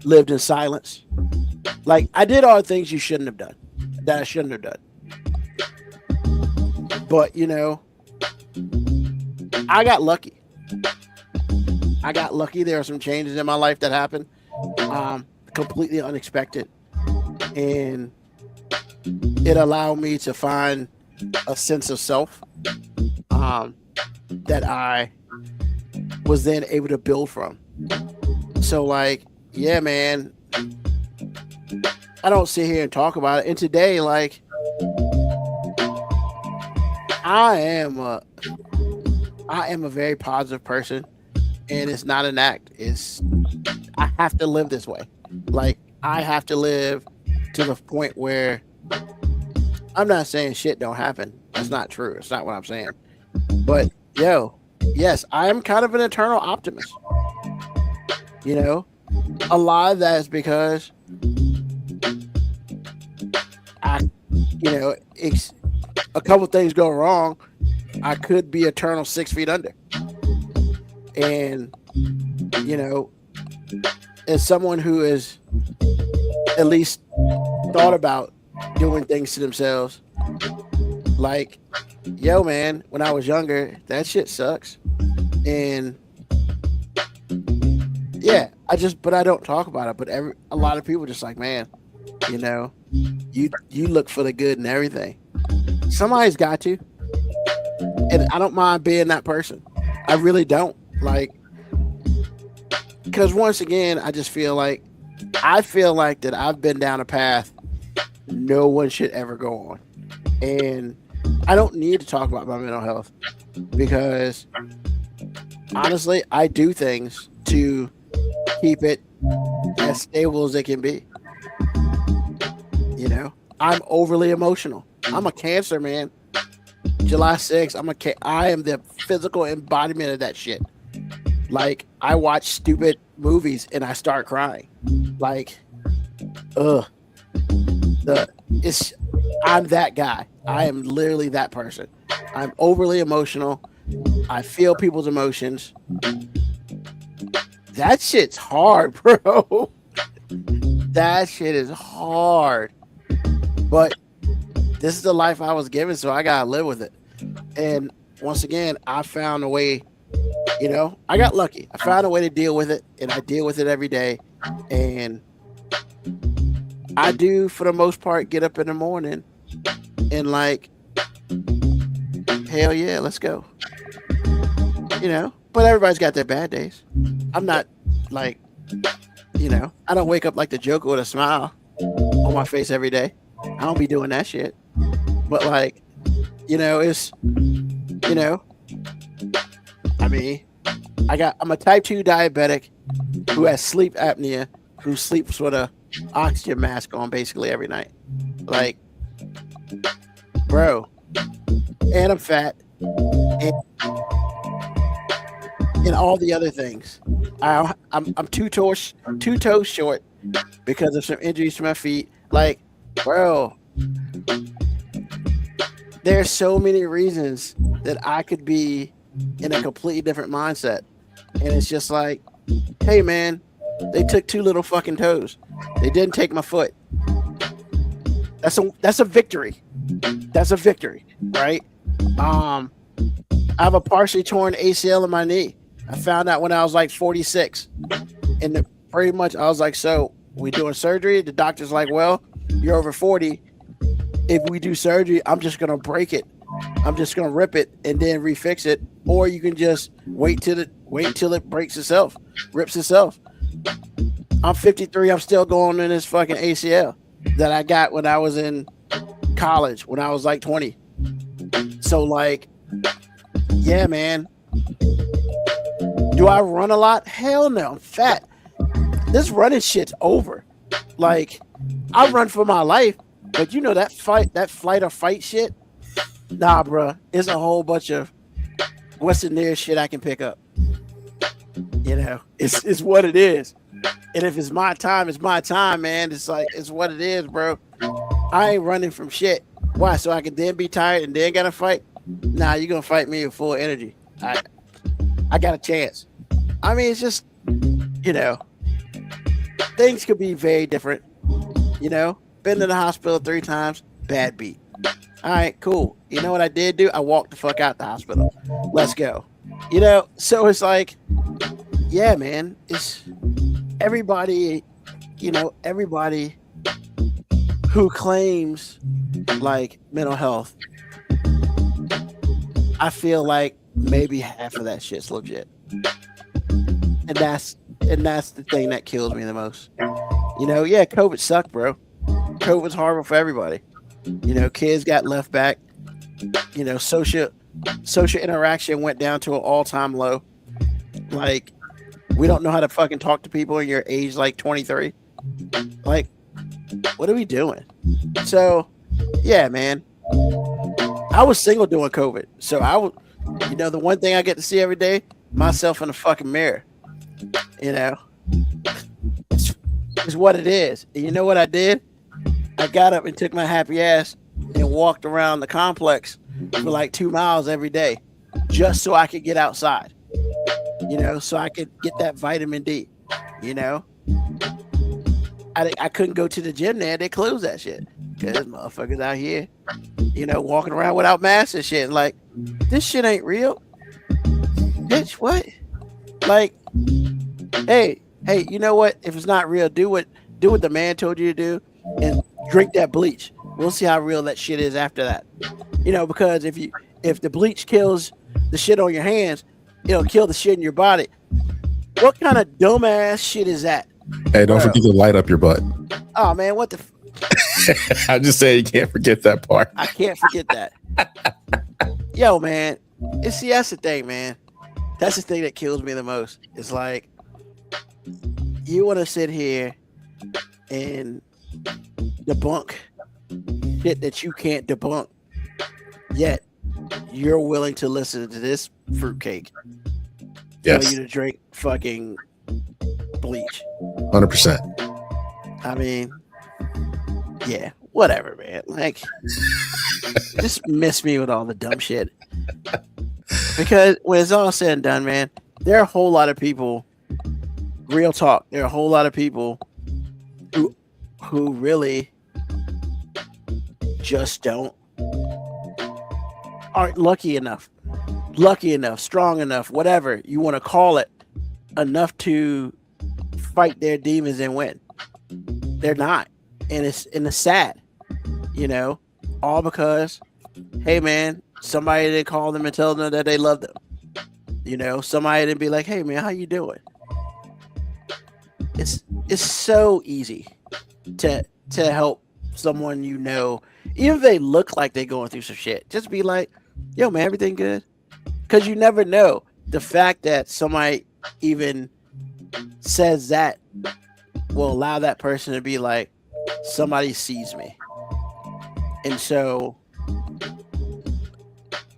lived in silence. Like I did all the things you shouldn't have done, that I shouldn't have done. But I got lucky. There are some changes in my life that happened, completely unexpected, and it allowed me to find a sense of self that I was then able to build from. So like, yeah, man, I don't sit here and talk about it. And today, like, I am I am a very positive person, and it's not an act. I have to live this way. Like, I have to live to the point where I'm not saying shit don't happen. That's not true. It's not what I'm saying. But yes, I am kind of an eternal optimist. You know, a lot of that is because it's a couple things go wrong. I could be eternal 6 feet under. And, as someone who has at least thought about doing things to themselves, like, yo, man, when I was younger, that shit sucks. And yeah, but I don't talk about it. But a lot of people just like, man, you look for the good in everything. Somebody's got to. And I don't mind being that person. I really don't. Like, because once again, I feel like that I've been down a path no one should ever go on. And I don't need to talk about my mental health because honestly, I do things to keep it as stable as it can be. I'm overly emotional. I'm a Cancer, man. July 6th, I am the physical embodiment of that shit. Like, I watch stupid movies and I start crying. Like, I'm that guy. I am literally that person. I'm overly emotional. I feel people's emotions. That shit's hard, bro. That shit is hard. But this is the life I was given, so I gotta live with it. And once again, I found a way, I got lucky. I found a way to deal with it, and I deal with it every day. And I do, for the most part, get up in the morning and like, hell yeah, let's go. But everybody's got their bad days. I'm not like, I don't wake up like the Joker with a smile on my face every day. I don't be doing that shit. But like, it's, I'm a type 2 diabetic who has sleep apnea, who sleeps with a oxygen mask on basically every night. Like, bro, and I'm fat, and all the other things. I'm two toes short because of some injuries to my feet. Like, bro, there's so many reasons that I could be in a completely different mindset. And it's just like, hey, man, they took 2 little fucking toes. They didn't take my foot. That's a victory. That's a victory, right? I have a partially torn ACL in my knee. I found out when I was like 46. And pretty much I was like, so we doing surgery? The doctor's like, well, you're over 40. If we do surgery, I'm just going to break it. I'm just going to rip it and then refix it. Or you can just wait till it breaks itself, rips itself. I'm 53. I'm still going in this fucking ACL that I got when I was in college, when I was like 20. So like, yeah, man. Do I run a lot? Hell no. I'm fat. This running shit's over. Like, I run for my life, but that flight or fight shit, nah, bro. It's a whole bunch of what's the nearest shit I can pick up. It's what it is. And if it's my time, it's my time, man. It's like, it's what it is, bro. I ain't running from shit. Why? So I can then be tired and then gotta fight? Nah, you're gonna fight me with full energy. I got a chance. I mean, it's just, things could be very different. Been to the hospital 3 times, bad beat. All right, cool. You know what I did do? I walked the fuck out the hospital. Let's go. So it's like, yeah, man, it's everybody, everybody who claims like mental health, I feel like maybe half of that shit's legit. And that's the thing that kills me the most. Yeah, COVID sucked, bro. COVID's horrible for everybody. Kids got left back. social interaction went down to an all-time low. Like, we don't know how to fucking talk to people in your age like 23. Like, what are we doing? So, yeah, man. I was single during COVID. So I was, the one thing I get to see every day, myself in the fucking mirror. It's what it is. And you know what I did? I got up and took my happy ass and walked around the complex for like 2 miles every day just so I could get outside, so I could get that vitamin D, I couldn't go to the gym there. They closed that shit because motherfuckers out here, walking around without masks and shit. Like, this shit ain't real. Bitch, what? Like, hey, you know what? If it's not real, do what the man told you to do and drink that bleach. We'll see how real that shit is after that. Because if the bleach kills the shit on your hands, it'll kill the shit in your body. What kind of dumbass shit is that? Hey, don't forget to light up your butt. Oh man, what the? I just say you can't forget that part. I can't forget that. Yo, man, that's the thing, man. That's the thing that kills me the most. It's like, you want to sit here and debunk shit that you can't debunk, yet you're willing to listen to this fruitcake. Yes. For you to drink fucking bleach. 100%. I mean, yeah, whatever, man. Like, just miss me with all the dumb shit. Because when it's all said and done, man, there are a whole lot of people, real talk, there are a whole lot of people who really just aren't lucky enough, strong enough, whatever you want to call it, enough to fight their demons and win. They're not. And it's sad, all because, hey man, somebody didn't call them and tell them that they love them. Somebody didn't be like, hey man, how you doing? It's so easy to help someone, even if they look like they're going through some shit. Just be like, yo man, everything good? Because you never know. The fact that somebody even says that will allow that person to be like, somebody sees me. And so,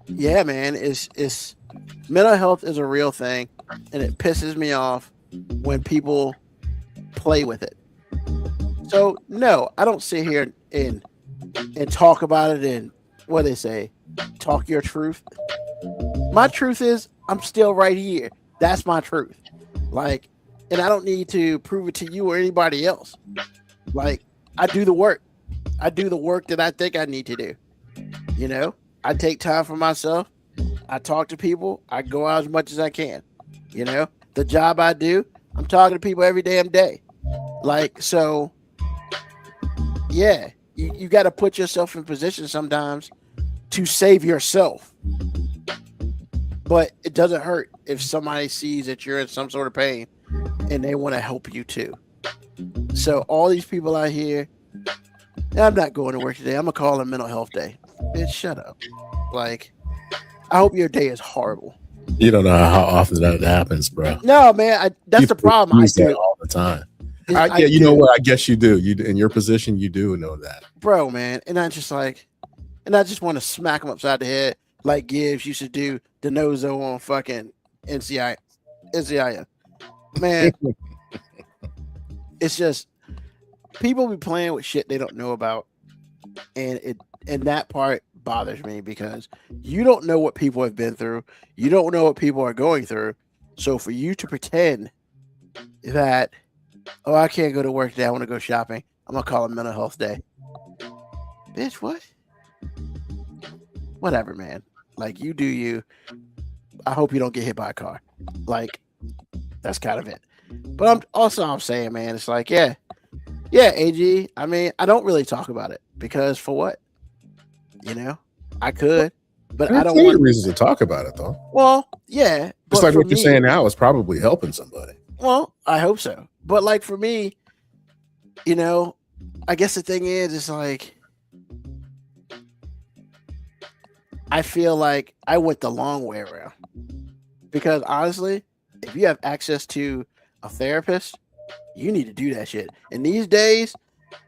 yeah, man, it's mental health is a real thing, and it pisses me off when people play with it. So no, I don't sit here and talk about it and what they say, talk your truth. My truth is I'm still right here. That's my truth. Like, and I don't need to prove it to you or anybody else. Like, I do the work. I do the work that I think I need to do. I take time for myself. I talk to people. I go out as much as I can. The job I do, I'm talking to people every damn day. Like, so, yeah, you got to put yourself in position sometimes to save yourself. But it doesn't hurt if somebody sees that you're in some sort of pain and they want to help you too. So all these people out here, I'm not going to work today. I'm going to call it Mental Health Day. Bitch, shut up. Like, I hope your day is horrible. You don't know how often that happens, bro. No, man, that's the problem. I do it all the time. You know what? I guess you do. You in your position, you do know that, bro, man. And I just want to smack him upside the head like Gibbs used to do the Nozo on fucking NCIS. Man, it's just people be playing with shit they don't know about, and that part bothers me because you don't know what people have been through. You don't know what people are going through. So for you to pretend that, oh, I can't go to work today, I want to go shopping, I'm gonna call it Mental Health Day. Bitch, what? Whatever, man. Like, you do you. I hope you don't get hit by a car. Like, that's kind of it. But I'm saying, man, it's like, yeah, AG. I mean, I don't really talk about it because for what? I could, but I don't want reasons to talk about it though. Well, yeah, it's like what you're saying now is probably helping somebody. Well, I hope so. But like for me, I guess the thing is, it's like I feel like I went the long way around because honestly, if you have access to a therapist, you need to do that shit. And these days,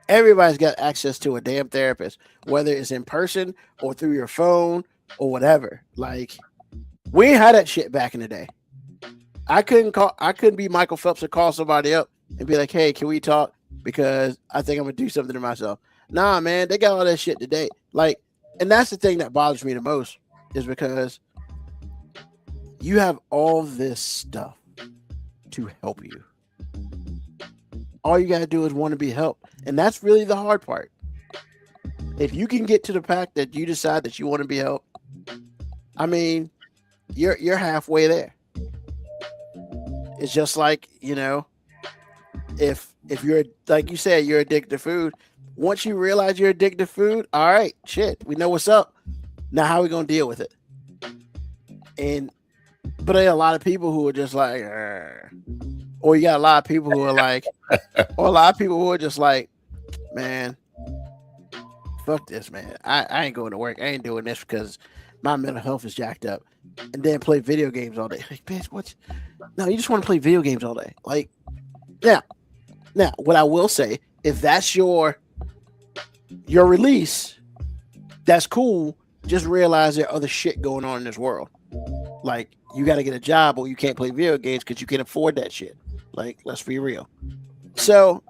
everybody's got access to a damn therapist, whether it's in person or through your phone or whatever. Like, we ain't had that shit back in the day. I couldn't be Michael Phelps and call somebody up and be like, hey, can we talk? Because I think I'm gonna do something to myself. Nah, man, they got all that shit today. Like, and that's the thing that bothers me the most is because you have all this stuff to help you. All you gotta do is want to be helped. And that's really the hard part. If you can get to the fact that you decide that you want to be helped, I mean, you're halfway there. It's just like, you know, if you're, like you said, you're addicted to food. Once you realize you're addicted to food, all right, shit, we know what's up. Now how are we gonna deal with it? But there are a lot of people who are just like, or you got a lot of people who are like, or a lot of people who are just like, man, fuck this, man. I ain't going to work. I ain't doing this because my mental health is jacked up. And then play video games all day. Like, bitch, what? No, you just want to play video games all day. Like, now, what I will say, if that's your release, that's cool. Just realize there are other shit going on in this world. Like, you got to get a job or you can't play video games because you can't afford that shit. Like, let's be real. So,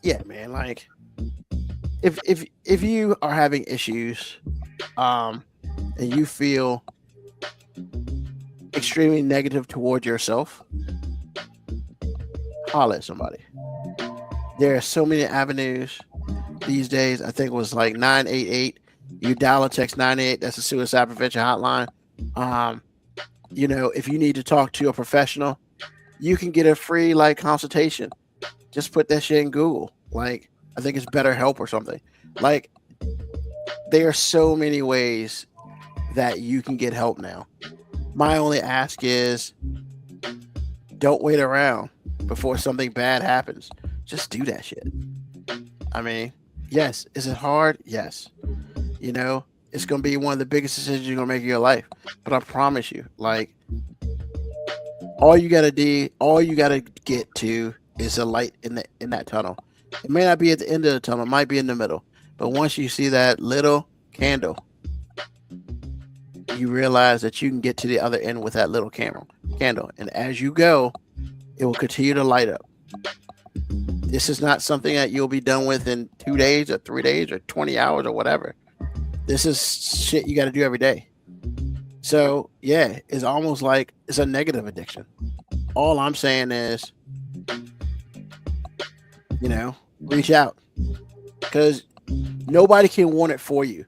yeah, man, like, if you are having issues, and you feel extremely negative towards yourself, holler at somebody. There are so many avenues these days. I think it was like 988. You dial or text 988. That's a suicide prevention hotline. You know, if you need to talk to a professional, you can get a free like consultation. Just put that shit in Google. Like, I think it's BetterHelp or something. Like, there are so many ways that you can get help now. My only ask is don't wait around before something bad happens. Just do that shit. I mean, yes. Is it hard? Yes. You know, it's going to be one of the biggest decisions you're going to make in your life. But I promise you, like, all you got to get to is a light in that tunnel. It may not be at the end of the tunnel. It might be in the middle. But once you see that little candle, you realize that you can get to the other end with that little candle. And as you go, it will continue to light up. This is not something that you'll be done with in 2 days or 3 days or 20 hours or whatever. This is shit you got to do every day. So, yeah, it's almost like it's a negative addiction. All I'm saying is, you know, reach out. Because nobody can want it for you.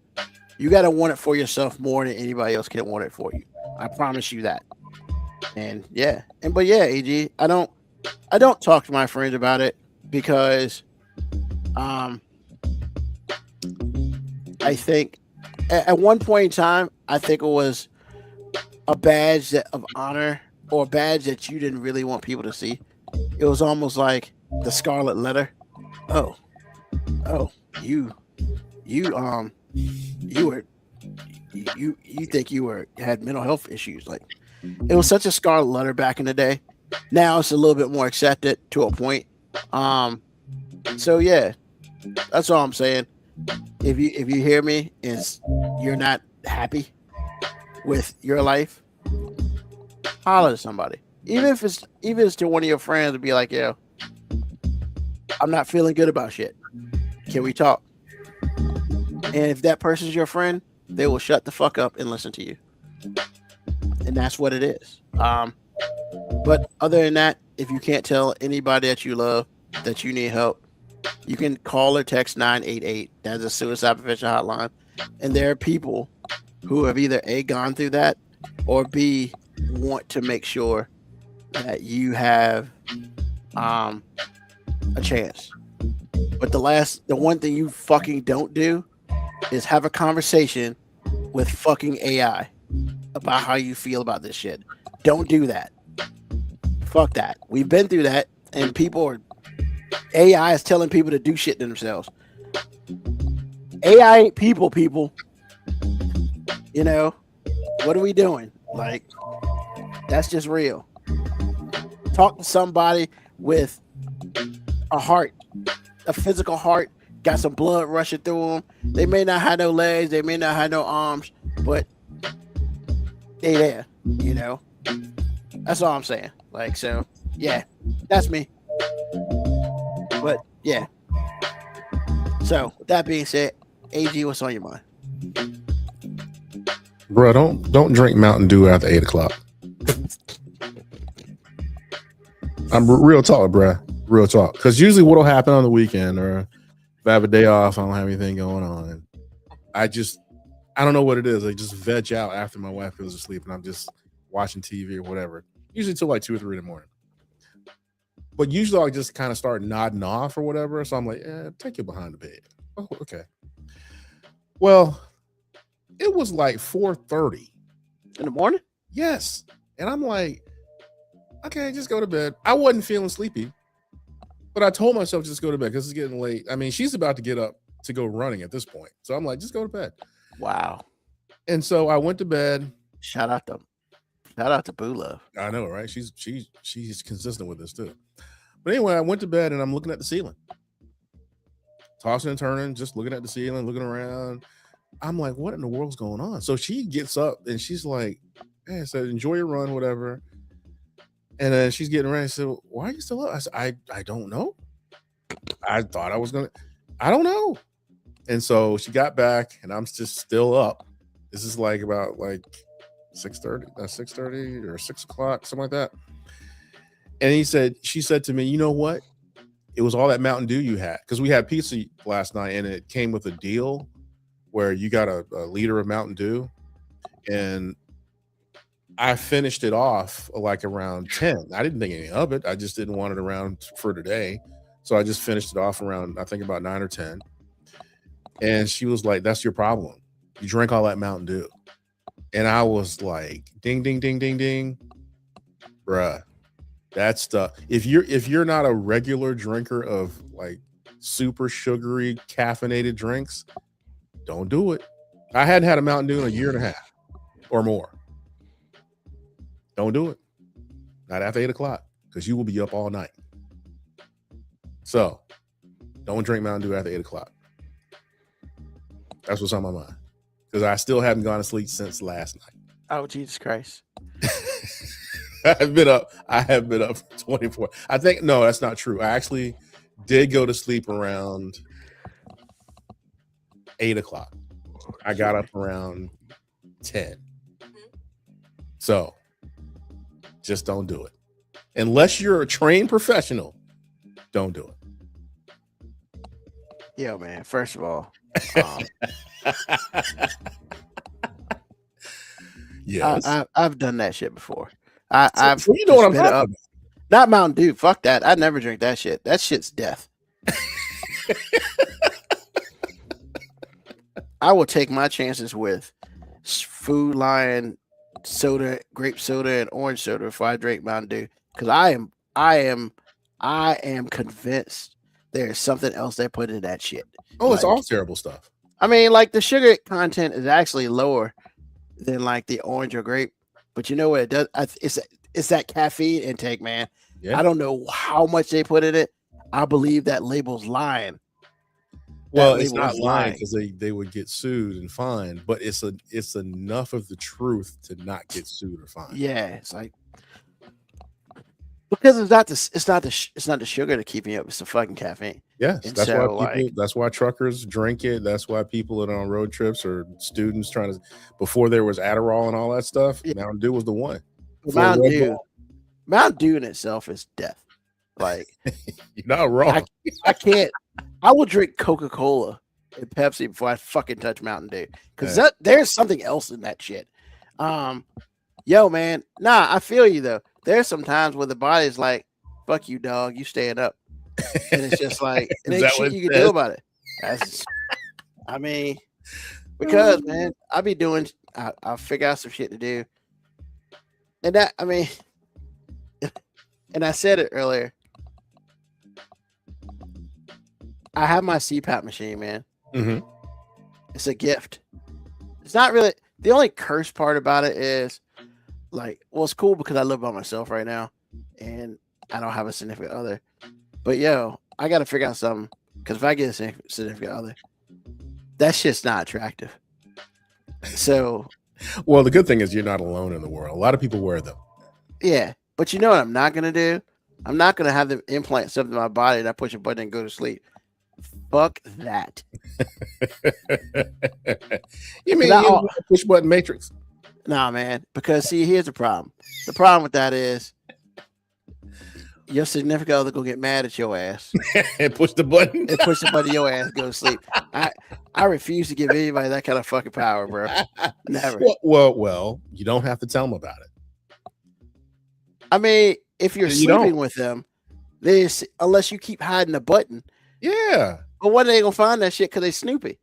You got to want it for yourself more than anybody else can want it for you. I promise you that. And yeah. But yeah, AG, I don't talk to my friends about it because I think at one point in time, I think it was a badge of honor or a badge that you didn't really want people to see. It was almost like the scarlet letter. Oh, you think you had mental health issues. Like, it was such a scarlet letter back in the day. Now it's a little bit more accepted to a point. So yeah, that's all I'm saying. If you hear me and you're not happy with your life, holler at somebody. Even if it's to one of your friends, to be like, yo, I'm not feeling good about shit. Can we talk? And if that person's your friend, they will shut the fuck up and listen to you. And that's what it is. But other than that, if you can't tell anybody that you love that you need help, you can call or text 988. That's a suicide prevention hotline. And there are people who have either A, gone through that, or B, want to make sure that you have a chance. But the one thing you fucking don't do is have a conversation with fucking AI about how you feel about this shit. Don't do that. Fuck that. We've been through that, and AI is telling people to do shit to themselves. AI ain't people. You know, what are we doing? Like, that's just real. Talk to somebody with a heart, a physical heart, got some blood rushing through them. They may not have no legs, they may not have no arms, but they there, you know. That's all I'm saying. Like, so yeah, that's me. But yeah. So with that being said, AG, what's on your mind? Bro, don't drink Mountain Dew after 8:00. I'm real talk, bro. Real talk. Because usually what'll happen on the weekend, or if I have a day off, I don't have anything going on, and I don't know what it is. I just veg out after my wife goes to sleep, and I'm just watching TV or whatever. Usually till like 2 or 3 in the morning. But usually I just kind of start nodding off or whatever. So I'm like, take you behind the bed. Oh, okay. Well, it was like 4:30 in the morning. Yes, and I'm like, okay, just go to bed. I wasn't feeling sleepy, but I told myself just go to bed because it's getting late. I mean, she's about to get up to go running at this point, so I'm like, just go to bed. Wow. And so I went to bed. Shout out to Boo Love. I know, right? She's consistent with this too. But anyway, I went to bed and I'm looking at the ceiling, tossing and turning, just looking at the ceiling, looking around. I'm like, what in the world's going on? So she gets up and she's like, hey, I said, enjoy your run, whatever. And then she's getting ready. I said, why are you still up? I said, I don't know. I thought I was going to, I don't know. And so she got back and I'm just still up. This is like about like 6:30 or 6 o'clock, something like that. And she said to me, you know what? It was all that Mountain Dew you had. Because we had pizza last night and it came with a deal where you got a liter of Mountain Dew. And I finished it off like around 10. I didn't think anything of it. I just didn't want it around for today. So I just finished it off around, I think about 9 or 10. And she was like, that's your problem. You drank all that Mountain Dew. And I was like, ding, ding, ding, ding, ding. Bruh. That's the if you're not a regular drinker of like super sugary caffeinated drinks, don't do it. I hadn't had a Mountain Dew in a year and a half or more. Don't do it. Not after 8 o'clock, because you will be up all night. So don't drink Mountain Dew after 8 o'clock. That's what's on my mind. Because I still haven't gone to sleep since last night. Oh, Jesus Christ. I have been up 24. I think no, that's not true. I actually did go to sleep around 8 o'clock. I got up around 10. So just don't do it. Unless you're a trained professional, don't do it. Yo, man, first of all, yes. I've done that shit before. So you know what I'm talking about. Not Mountain Dew. Fuck that. I never drink that shit. That shit's death. I will take my chances with Food Lion soda, grape soda, and orange soda if I drink Mountain Dew, because I am convinced there's something else they put in that shit. Oh, it's all terrible stuff. I mean, like the sugar content is actually lower than like the orange or grape, but you know what it does? It's that caffeine intake, man. Yeah. I don't know how much they put in it. I believe that label's lying. Well, it's not lying because they would get sued and fined, but it's enough of the truth to not get sued or fined. Yeah, it's like because it's not the sugar to keep me up. It's the fucking caffeine. Yes, and that's why truckers drink it. That's why people that are on road trips or students trying to before there was Adderall and all that stuff. Yeah. Mountain Dew was the one. Mountain Dew in itself is death. Like you're not wrong. I can't. I will drink Coca-Cola and Pepsi before I fucking touch Mountain Dew because there's something else in that shit. Yo, man, nah, I feel you though. There's some times where the body's like, "Fuck you, dog. You staying up," and it's just like, it ain't shit you can do about it. I mean, because man, I be doing. I'll figure out some shit to do, and that I mean, and I said it earlier. I have my CPAP machine, man. Mm-hmm. It's a gift. It's not really the only curse part about it is like, well, it's cool because I live by myself right now, and I don't have a significant other. But yo, I got to figure out something because if I get a significant other, that shit's not attractive. So, well, the good thing is you're not alone in the world. A lot of people wear them. Yeah, but you know what I'm not gonna do? I'm not gonna have them implant something in my body that I push a button and go to sleep. Fuck that. You mean you push button matrix? Nah, man. Because see, here's the problem. The problem with that is your significant other gonna get mad at your ass and push the button. And push the button, your ass go to sleep. I refuse to give anybody that kind of fucking power, bro. Never. Well, you don't have to tell them about it. I mean, if you're sleeping with them, unless you keep hiding the button. Yeah. But when are they gonna find that shit? Because they snoopy.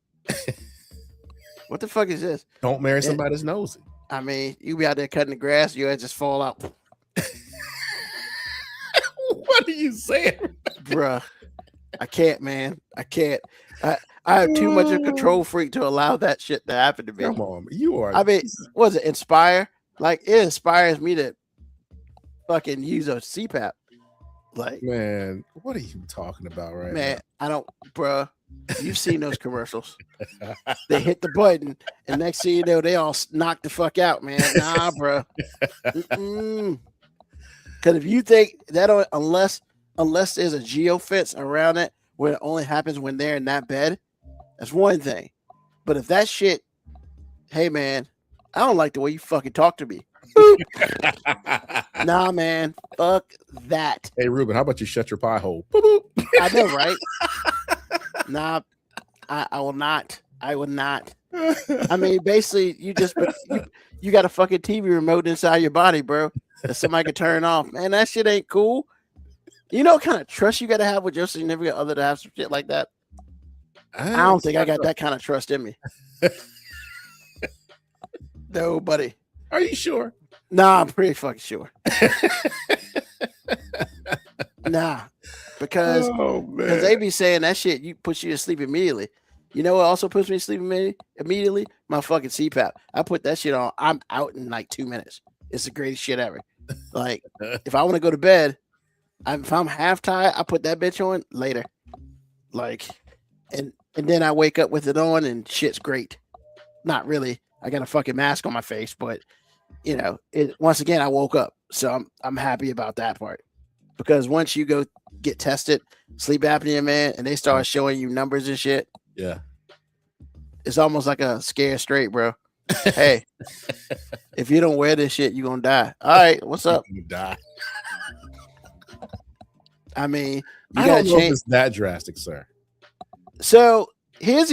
What the fuck is this? Don't marry somebody that's nosy. I mean, you be out there cutting the grass, your ass just fall out. What are you saying? Bruh, I can't, man. I can't. I have too much of a control freak to allow that shit to happen to me. Come on, you are. I mean, what does it inspire? Like, it inspires me to fucking use a CPAP. Like, man, what are you talking about right now? Man, I don't, bruh. You've seen those commercials. They hit the button, and next thing you know, they all knock the fuck out, man. Nah, bruh. Because if you think that, unless there's a geofence around it where it only happens when they're in that bed, that's one thing. But if that shit, hey, man, I don't like the way you fucking talk to me. Nah, man, fuck that. Hey, Ruben, how about you shut your pie hole? Boop, boop. I know, right? Nah, I will not. I will not. I mean, basically, you got a fucking TV remote inside your body, bro, that somebody can turn off. Man, that shit ain't cool. You know what kind of trust you got to have with your significant other to have some shit like that? I don't think I got that kind of trust in me. No, buddy. Are you sure? Nah, I'm pretty fucking sure. Nah, because they be saying that shit puts you to sleep immediately. You know what also puts me to sleep immediately? My fucking CPAP. I put that shit on. I'm out in like 2 minutes. It's the greatest shit ever. Like, if I want to go to bed, if I'm half tired, I put that bitch on later. Like, and then I wake up with it on and shit's great. Not really. I got a fucking mask on my face, but you know, once again, I woke up. So I'm happy about that part. Because once you go get tested, sleep apnea, man, and they start showing you numbers and shit. Yeah. It's almost like a scare straight, bro. Hey, if you don't wear this shit, you're gonna die. All right, what's up? You die. I mean, I don't know if it's that drastic, sir. So here's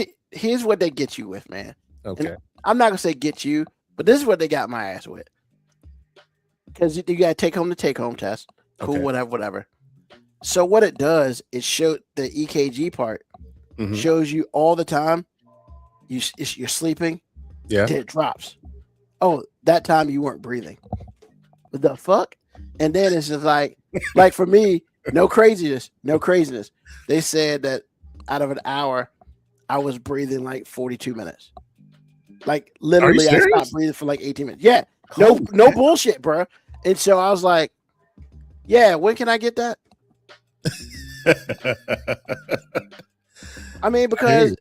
what they get you with, man. Okay. And I'm not gonna say get you, but this is what they got my ass with. Because you gotta take home test. Cool, okay. whatever. So what it does is show the EKG part. Mm-hmm. Shows you all the time. You're sleeping. Yeah. Till it drops. Oh, that time you weren't breathing. What the fuck? And then it's just like for me, no craziness. They said that out of an hour, I was breathing like 42 minutes. Like literally, I stopped breathing for like 18 minutes. Yeah, no bullshit, bro. And so I was like, yeah, when can I get that? I mean, because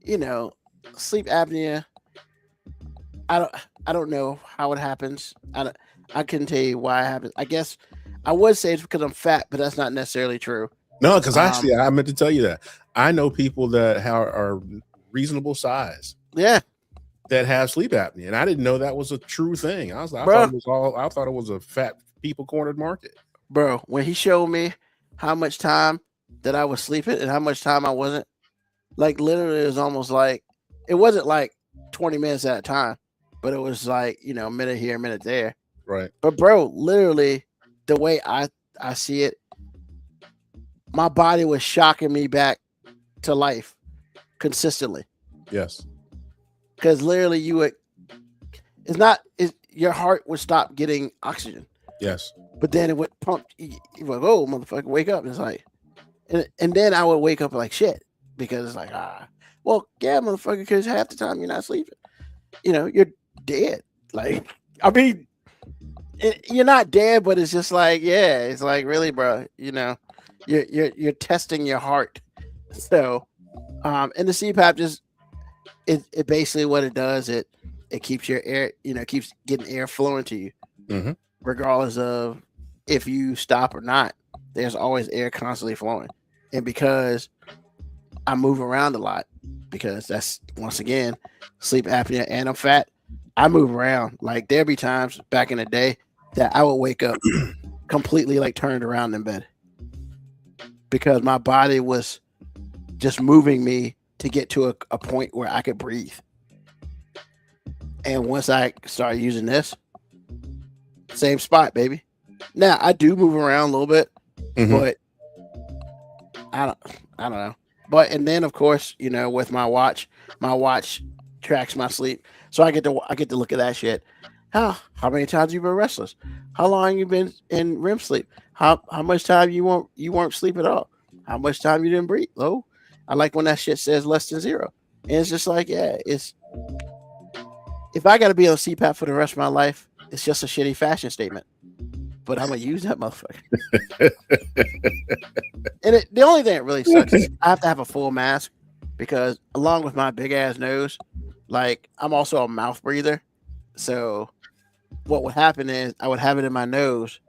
you know, sleep apnea. I don't know how it happens. I couldn't tell you why it happens. I guess I would say it's because I'm fat, but that's not necessarily true. No, because actually, I meant to tell you that I know people that are reasonable size. Yeah. That have sleep apnea, and I didn't know that was a true thing. I thought it was a fat people cornered market. Bro, when he showed me how much time that I was sleeping and how much time I wasn't, like literally it was almost like, it wasn't like 20 minutes at a time, but it was like, you know, a minute here, a minute there. Right. But bro, literally the way I see it, my body was shocking me back to life consistently. Yes. Because literally your heart would stop getting oxygen. Yes. But then it would pump. You like, oh, motherfucker, wake up. And it's like, and then I would wake up like shit because it's like, well, yeah, motherfucker, because half the time you're not sleeping. you're dead. Like, I mean, you're not dead, but it's just like, yeah, it's like, really, bro, you're testing your heart. So, and the CPAP just, it basically what it does, it keeps your air, keeps getting air flowing to you, regardless of if you stop or not. There's always air constantly flowing. And because I move around a lot, because that's, once again, sleep apnea, and I'm fat, I move around. Like, there'd be times back in the day that I would wake up completely like turned around in bed because my body was just moving me to get to a point where I could breathe. And once I started using this, same spot, baby. Now I do move around a little bit, but I don't know. But, and then of course, with my watch tracks my sleep, so I get to look at that shit. How many times you been restless? How long you been in REM sleep? How much time you weren't sleep at all? How much time you didn't breathe? Low. I like when that shit says less than 0. And it's just like, yeah, it's, if I got to be on CPAP for the rest of my life, it's just a shitty fashion statement. But I'm gonna use that motherfucker. And the only thing that really sucks is I have to have a full mask because, along with my big ass nose, like, I'm also a mouth breather. So what would happen is I would have it in my nose,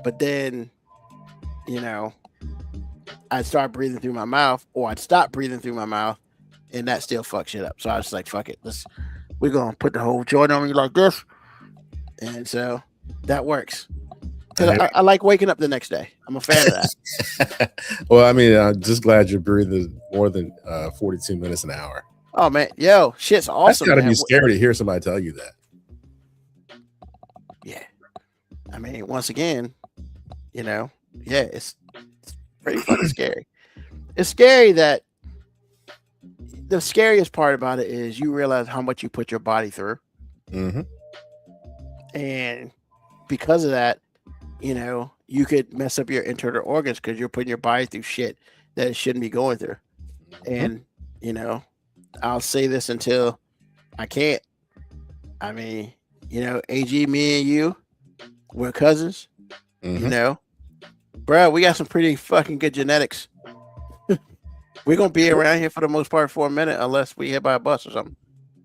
but then, I'd start breathing through my mouth, or I'd stop breathing through my mouth, and that still fucks shit up. So I was just like, fuck it, we're gonna put the whole joint on me like this, and so that works. Because I like waking up the next day. I'm a fan of that. Well, I mean, I'm just glad you're breathing more than 42 minutes an hour. Oh man, yo, shit's awesome. That's gotta be scary to hear somebody tell you that. Yeah, I mean, once again, yeah, it's pretty fucking scary. It's scary that the scariest part about it is you realize how much you put your body through, and because of that, you could mess up your internal organs because you're putting your body through shit that it shouldn't be going through. And I'll say this until I can't. I mean, AG, me and you, we're cousins. Bro, we got some pretty fucking good genetics. We're gonna be around here for the most part for a minute, unless we hit by a bus or something.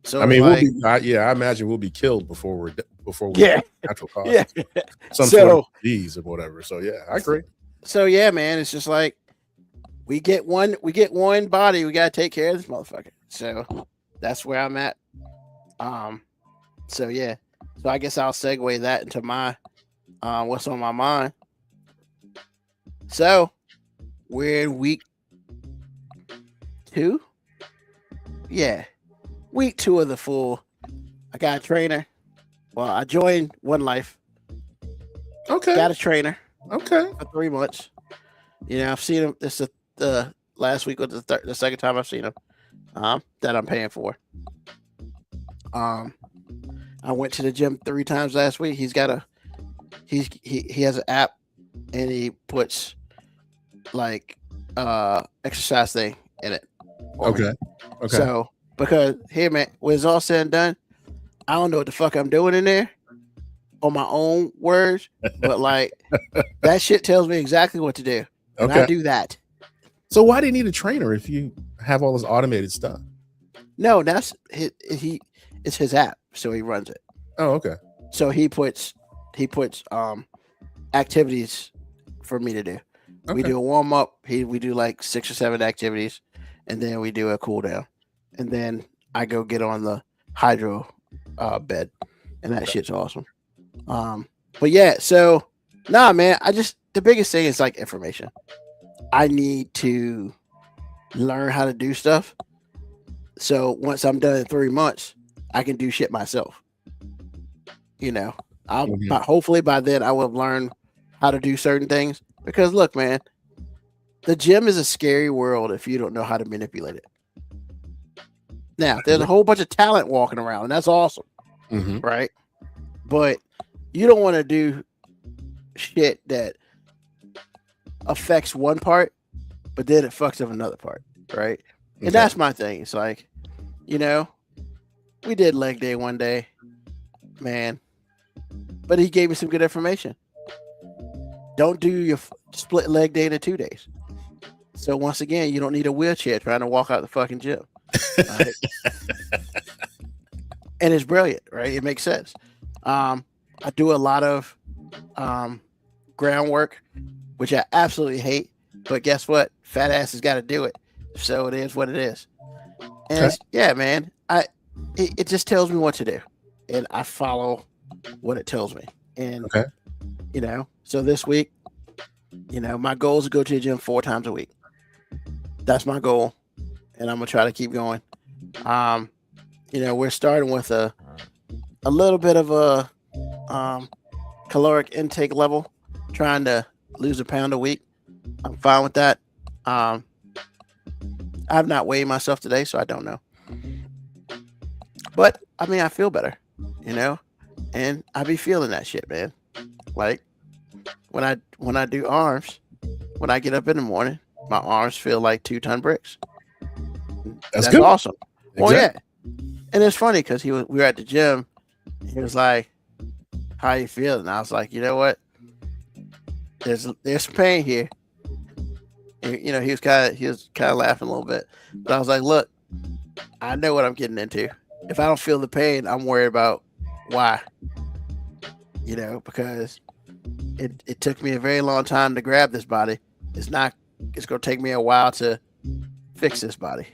So I mean, we'll be. I imagine we'll be killed before we're natural causes. Yeah. Some sort of disease or whatever. So yeah, I agree. So yeah, man, it's just like we get one body, we gotta take care of this motherfucker. So that's where I'm at. So yeah. So I guess I'll segue that into my what's on my mind. So we're in week 2. Yeah. Week 2 of the full. I got a trainer. Well, I joined One Life. Okay. Got a trainer. Okay. For 3 months. I've seen him. This is the last week was the second time I've seen him. That I'm paying for. I went to the gym 3 times last week. He has an app, and he puts like exercise thing in it. Okay. So because here, man, when it's all said and done, I don't know what the fuck I'm doing in there on my own words, but like that shit tells me exactly what to do. And I do that. So why do you need a trainer if you have all this automated stuff? No, that's it's his app, so he runs it. Oh, okay. So he puts activities for me to do. Okay. We do a warm up. We do like 6 or 7 activities, and then we do a cool down, and then I go get on the hydro bed, and that shit's awesome. But yeah, so nah, man, the biggest thing is like information. I need to learn how to do stuff. So once I'm done in 3 months, I can do shit myself. Hopefully by then I will have learned how to do certain things. Because look, man, the gym is a scary world if you don't know how to manipulate it. Now, there's a whole bunch of talent walking around, and that's awesome, right? But you don't want to do shit that affects one part, but then it fucks up another part, right? And that's my thing. It's like, we did leg day one day, man. But he gave me some good information. Don't do your split leg day into 2 days. So once again, you don't need a wheelchair trying to walk out the fucking gym. Right? And it's brilliant, right? It makes sense. I do a lot of groundwork, which I absolutely hate. But guess what? Fat ass has got to do it. So it is what it is. And yeah, man, it just tells me what to do, and I follow what it tells me. And so this week, my goal is to go to the gym 4 times a week. That's my goal, and I'm gonna try to keep going. We're starting with a little bit of a caloric intake level, trying to lose a pound a week. I'm fine with that. I've not weighed myself today, so I don't know. But I mean, I feel better, and I be feeling that shit, man. Like when I do arms, when I get up in the morning, my arms feel like 2-ton bricks. That's good. Awesome. Exactly. Well, yeah. And it's funny because we were at the gym. He was like, "How you feeling?" And I was like, "You know what? There's some pain here." And, he was kind of laughing a little bit, but I was like, "Look, I know what I'm getting into. If I don't feel the pain, I'm worried about why. Because it took me a very long time to grab this body. It's going to take me a while to fix this body.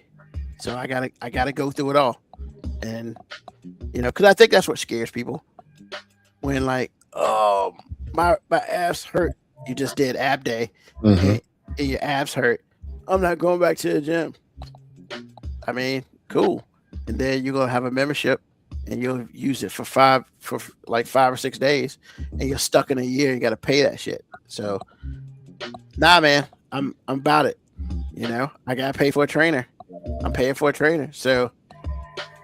So I gotta go through it all. And, because I think that's what scares people when like, oh, my abs hurt. You just did ab day and your abs hurt. I'm not going back to the gym. I mean, cool. And then you're going to have a membership and you'll use it for 5 or 6 days and you're stuck in a year. You got to pay that shit. So nah, man, I'm about it. I got to pay for a trainer. I'm paying for a trainer. So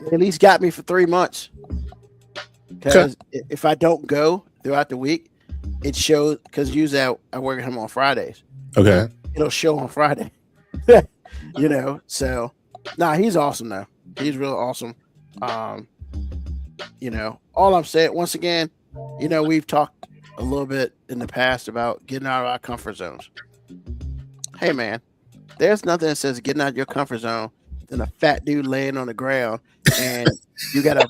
they at least got me for 3 months. Because if I don't go throughout the week, it shows, because usually I work at him on Fridays. Okay. It'll show on Friday. So nah, he's awesome though. He's real awesome. All I'm saying, once again, we've talked a little bit in the past about getting out of our comfort zones. Hey man, there's nothing that says getting out of your comfort zone than a fat dude laying on the ground and you gotta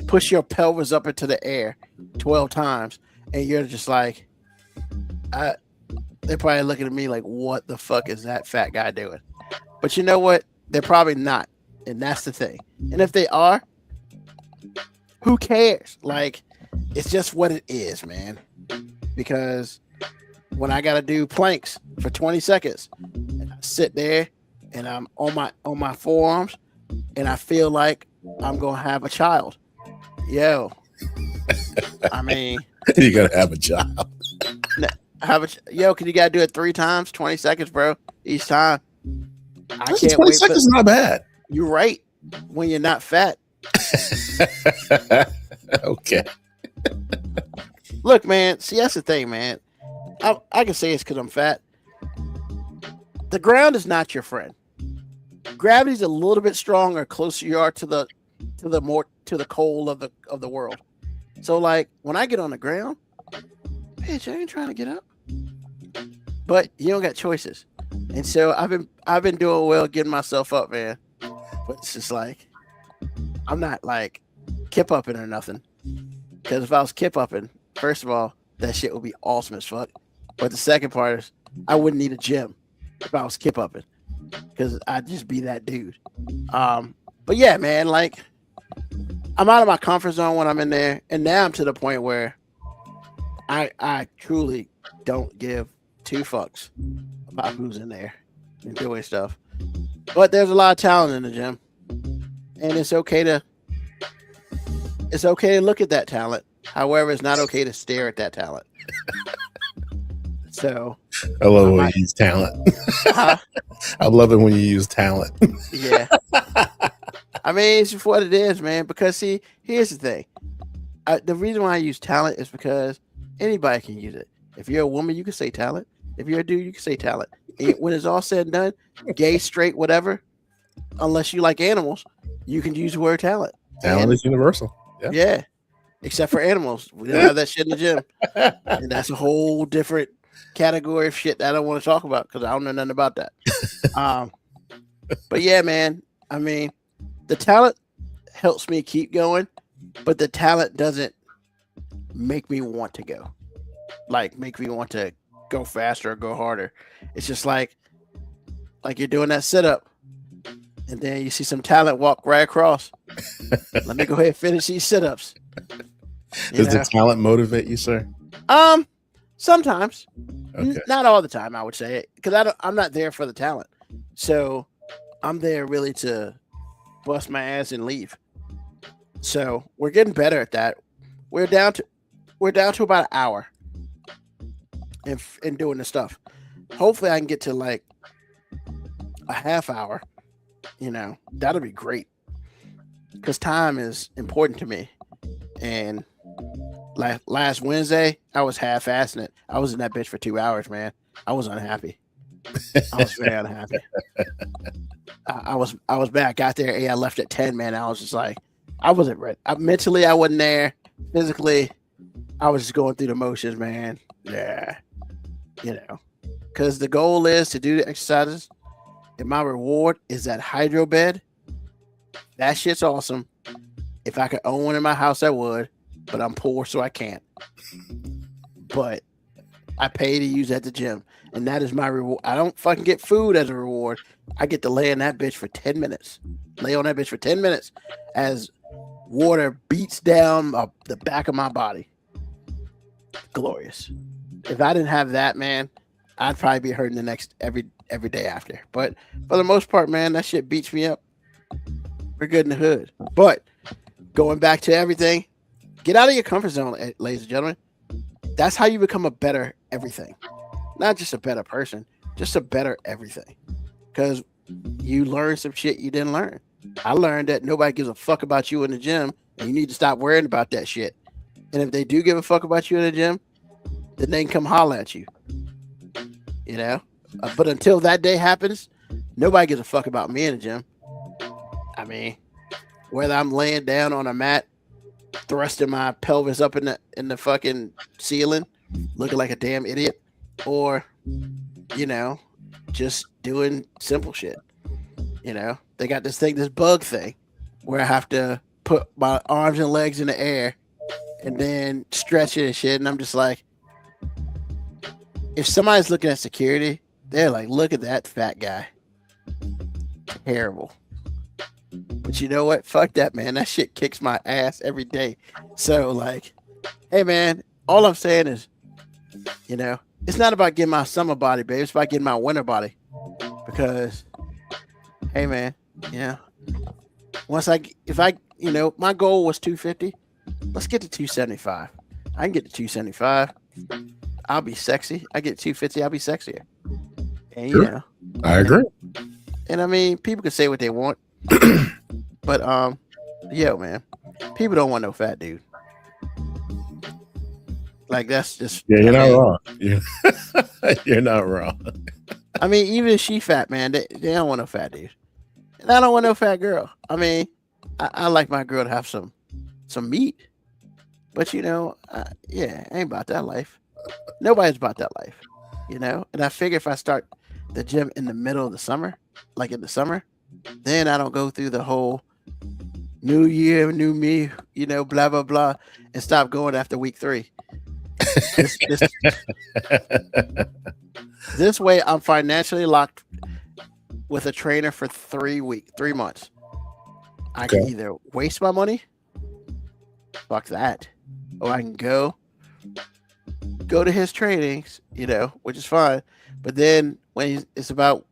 push your pelvis up into the air 12 times and you're just like, they're probably looking at me like, what the fuck is that fat guy doing? But you know what? They're probably not. And that's the thing. And if they are, who cares? Like, it's just what it is, man. Because when I got to do planks for 20 seconds, and I sit there and I'm on my forearms and I feel like I'm going to have a child. Yo. I mean. You got to have a child. Can you gotta do it 3 times, 20 seconds, bro, each time? I can't 20 wait. seconds is not bad. You're right. When you're not fat. Okay. Look, man. See, that's the thing, man. I can say it's because I'm fat. The ground is not your friend. Gravity's a little bit stronger closer you are to the coal of the world. So, like, when I get on the ground, bitch, I ain't trying to get up. But you don't got choices. And so I've been doing well getting myself up, man. But it's just like, I'm not like kip upping or nothing. Because if I was kip upping, first of all, that shit would be awesome as fuck. But the second part is I wouldn't need a gym if I was kip upping. Because I'd just be that dude. But yeah, man, like, I'm out of my comfort zone when I'm in there. And now I'm to the point where I truly don't give 2 fucks about who's in there and doing stuff. But there's a lot of talent in the gym. And it's okay to look at that talent. However, it's not okay to stare at that talent. So I love when you use talent. I love it when you use talent. Yeah. I mean, it's just what it is, man. Because see, here's the thing. The reason why I use talent is because anybody can use it. If you're a woman, you can say talent. If you're a dude, you can say talent. And when it's all said and done, gay, straight, whatever, unless you like animals, you can use the word talent. Talent is universal. Yeah, except for animals. We don't have that shit in the gym, and that's a whole different category of shit that I don't want to talk about because I don't know nothing about that. But yeah, man. I mean, the talent helps me keep going, but the talent doesn't make me want to go. Like, make me want to go faster or go harder. It's just like you're doing that sit up, and then you see some talent walk right across. Let me go ahead and finish these sit-ups. Does the talent motivate you, sir? Sometimes. Okay. Not all the time, I would say, because I'm not there for the talent. So I'm there really to bust my ass and leave. So we're getting better at that. We're down to about an hour in doing the stuff. Hopefully I can get to like a half hour. That'll be great. Because time is important to me. And like last Wednesday, I was half-assing it. I was in that bitch for 2 hours, man. I was unhappy. I was very unhappy. I was bad. I got there. I left at 10, man. I was just like, I wasn't ready. Mentally, I wasn't there. Physically, I was just going through the motions, man. Yeah. Because the goal is to do the exercises. And my reward is that hydro bed. That shit's awesome. If I could own one in my house, I would. But I'm poor, so I can't. But I pay to use at the gym. And that is my reward. I don't fucking get food as a reward. I get to lay in that bitch for 10 minutes. Lay on that bitch for 10 minutes as water beats down the back of my body. Glorious. If I didn't have that, man, I'd probably be hurting the next every day after. But for the most part, man, that shit beats me up. We're good in the hood. But going back to everything, get out of your comfort zone, ladies and gentlemen. That's how you become a better everything. Not just a better person, just a better everything. Because you learn some shit you didn't learn. I learned that nobody gives a fuck about you in the gym, and you need to stop worrying about that shit. And if they do give a fuck about you in the gym, then they can come holler at you. But until that day happens, nobody gives a fuck about me in the gym. I mean, whether I'm laying down on a mat, thrusting my pelvis up in the fucking ceiling, looking like a damn idiot, or just doing simple shit. They got this bug thing, where I have to put my arms and legs in the air and then stretch it and shit. And I'm just like, if somebody's looking at security, they're like, look at that fat guy. Terrible. But you know what? Fuck that, man. That shit kicks my ass every day. So, like, hey, man, all I'm saying is, it's not about getting my summer body, baby. It's about getting my winter body. Because, hey, man, my goal was 250. Let's get to 275. I can get to 275. I'll be sexy. I get 250. I'll be sexier. And, sure. I agree. And I mean, people can say what they want. But man, people don't want no fat dude. Like, that's just you're not wrong. You're not wrong. I mean, even if she fat, man, they don't want no fat dude. And I don't want no fat girl. I mean, I like my girl to have some meat. But I ain't about that life. Nobody's about that life. And I figure if I start the gym in the middle of the summer, like in the summer, then I don't go through the whole new year, new me, blah, blah, blah, and stop going after week 3. This way, I'm financially locked with a trainer for 3 months. I can either waste my money, fuck that, or I can go to his trainings, which is fine. But then when it's about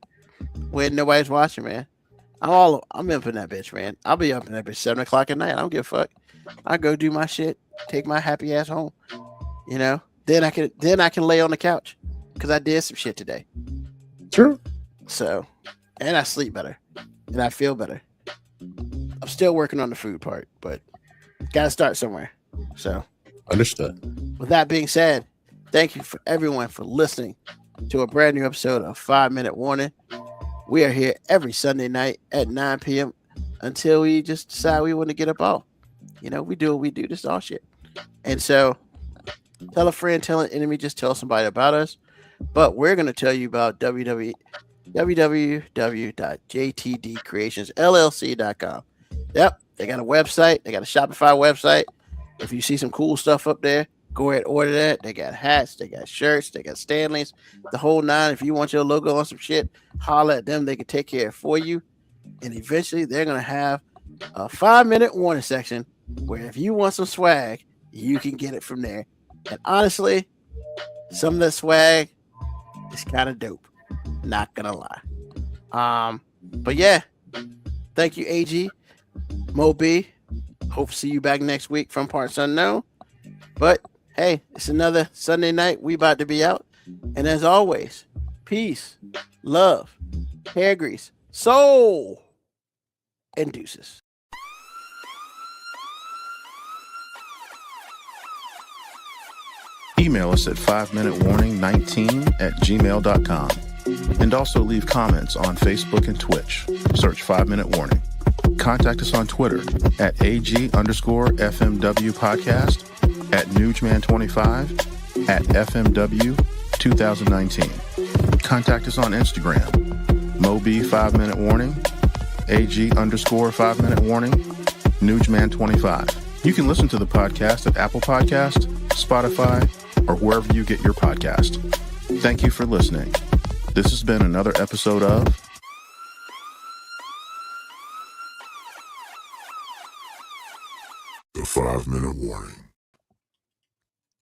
when nobody's watching, man, I'm up in that bitch, man. I'll be up in that bitch 7 o'clock at night. I don't give a fuck. I go do my shit, take my happy ass home. Then I can lay on the couch because I did some shit today. True. So, and I sleep better and I feel better. I'm still working on the food part, but gotta start somewhere. So, understood. With that being said, thank you for everyone for listening to a brand new episode of 5 Minute Warning. We are here every Sunday night at 9 p.m. until we just decide we want to get up off. You know, we do what we do. This is all shit. And so tell a friend, tell an enemy, just tell somebody about us. But we're going to tell you about www.jtdcreationsllc.com. Yep, they got a website. They got a Shopify website. If you see some cool stuff up there, go ahead and order that. They got hats, they got shirts, they got Stanleys, the whole nine. If you want your logo on some shit, holler at them. They can take care of it for you. And eventually they're going to have a 5-minute warning section where if you want some swag, you can get it from there. And honestly, some of that swag is kind of dope. Not going to lie. But yeah, thank you, AG, Mo B. Hope to see you back next week from Parts Unknown. But hey, it's another Sunday night. We about to be out. And as always, peace, love, hair grease, soul, and deuces. Email us at 5minutewarning19@gmail.com. And also leave comments on Facebook and Twitch. Search 5 Minute Warning. Contact us on Twitter at AG_FMW podcast, at Newsman25, at FMW 2019. Contact us on Instagram, Moby 5 Minute Warning, AG_5 Minute Warning, Newsman25. You can listen to the podcast at Apple Podcast, Spotify, or wherever you get your podcast. Thank you for listening. This has been another episode of The 5 Minute Warning.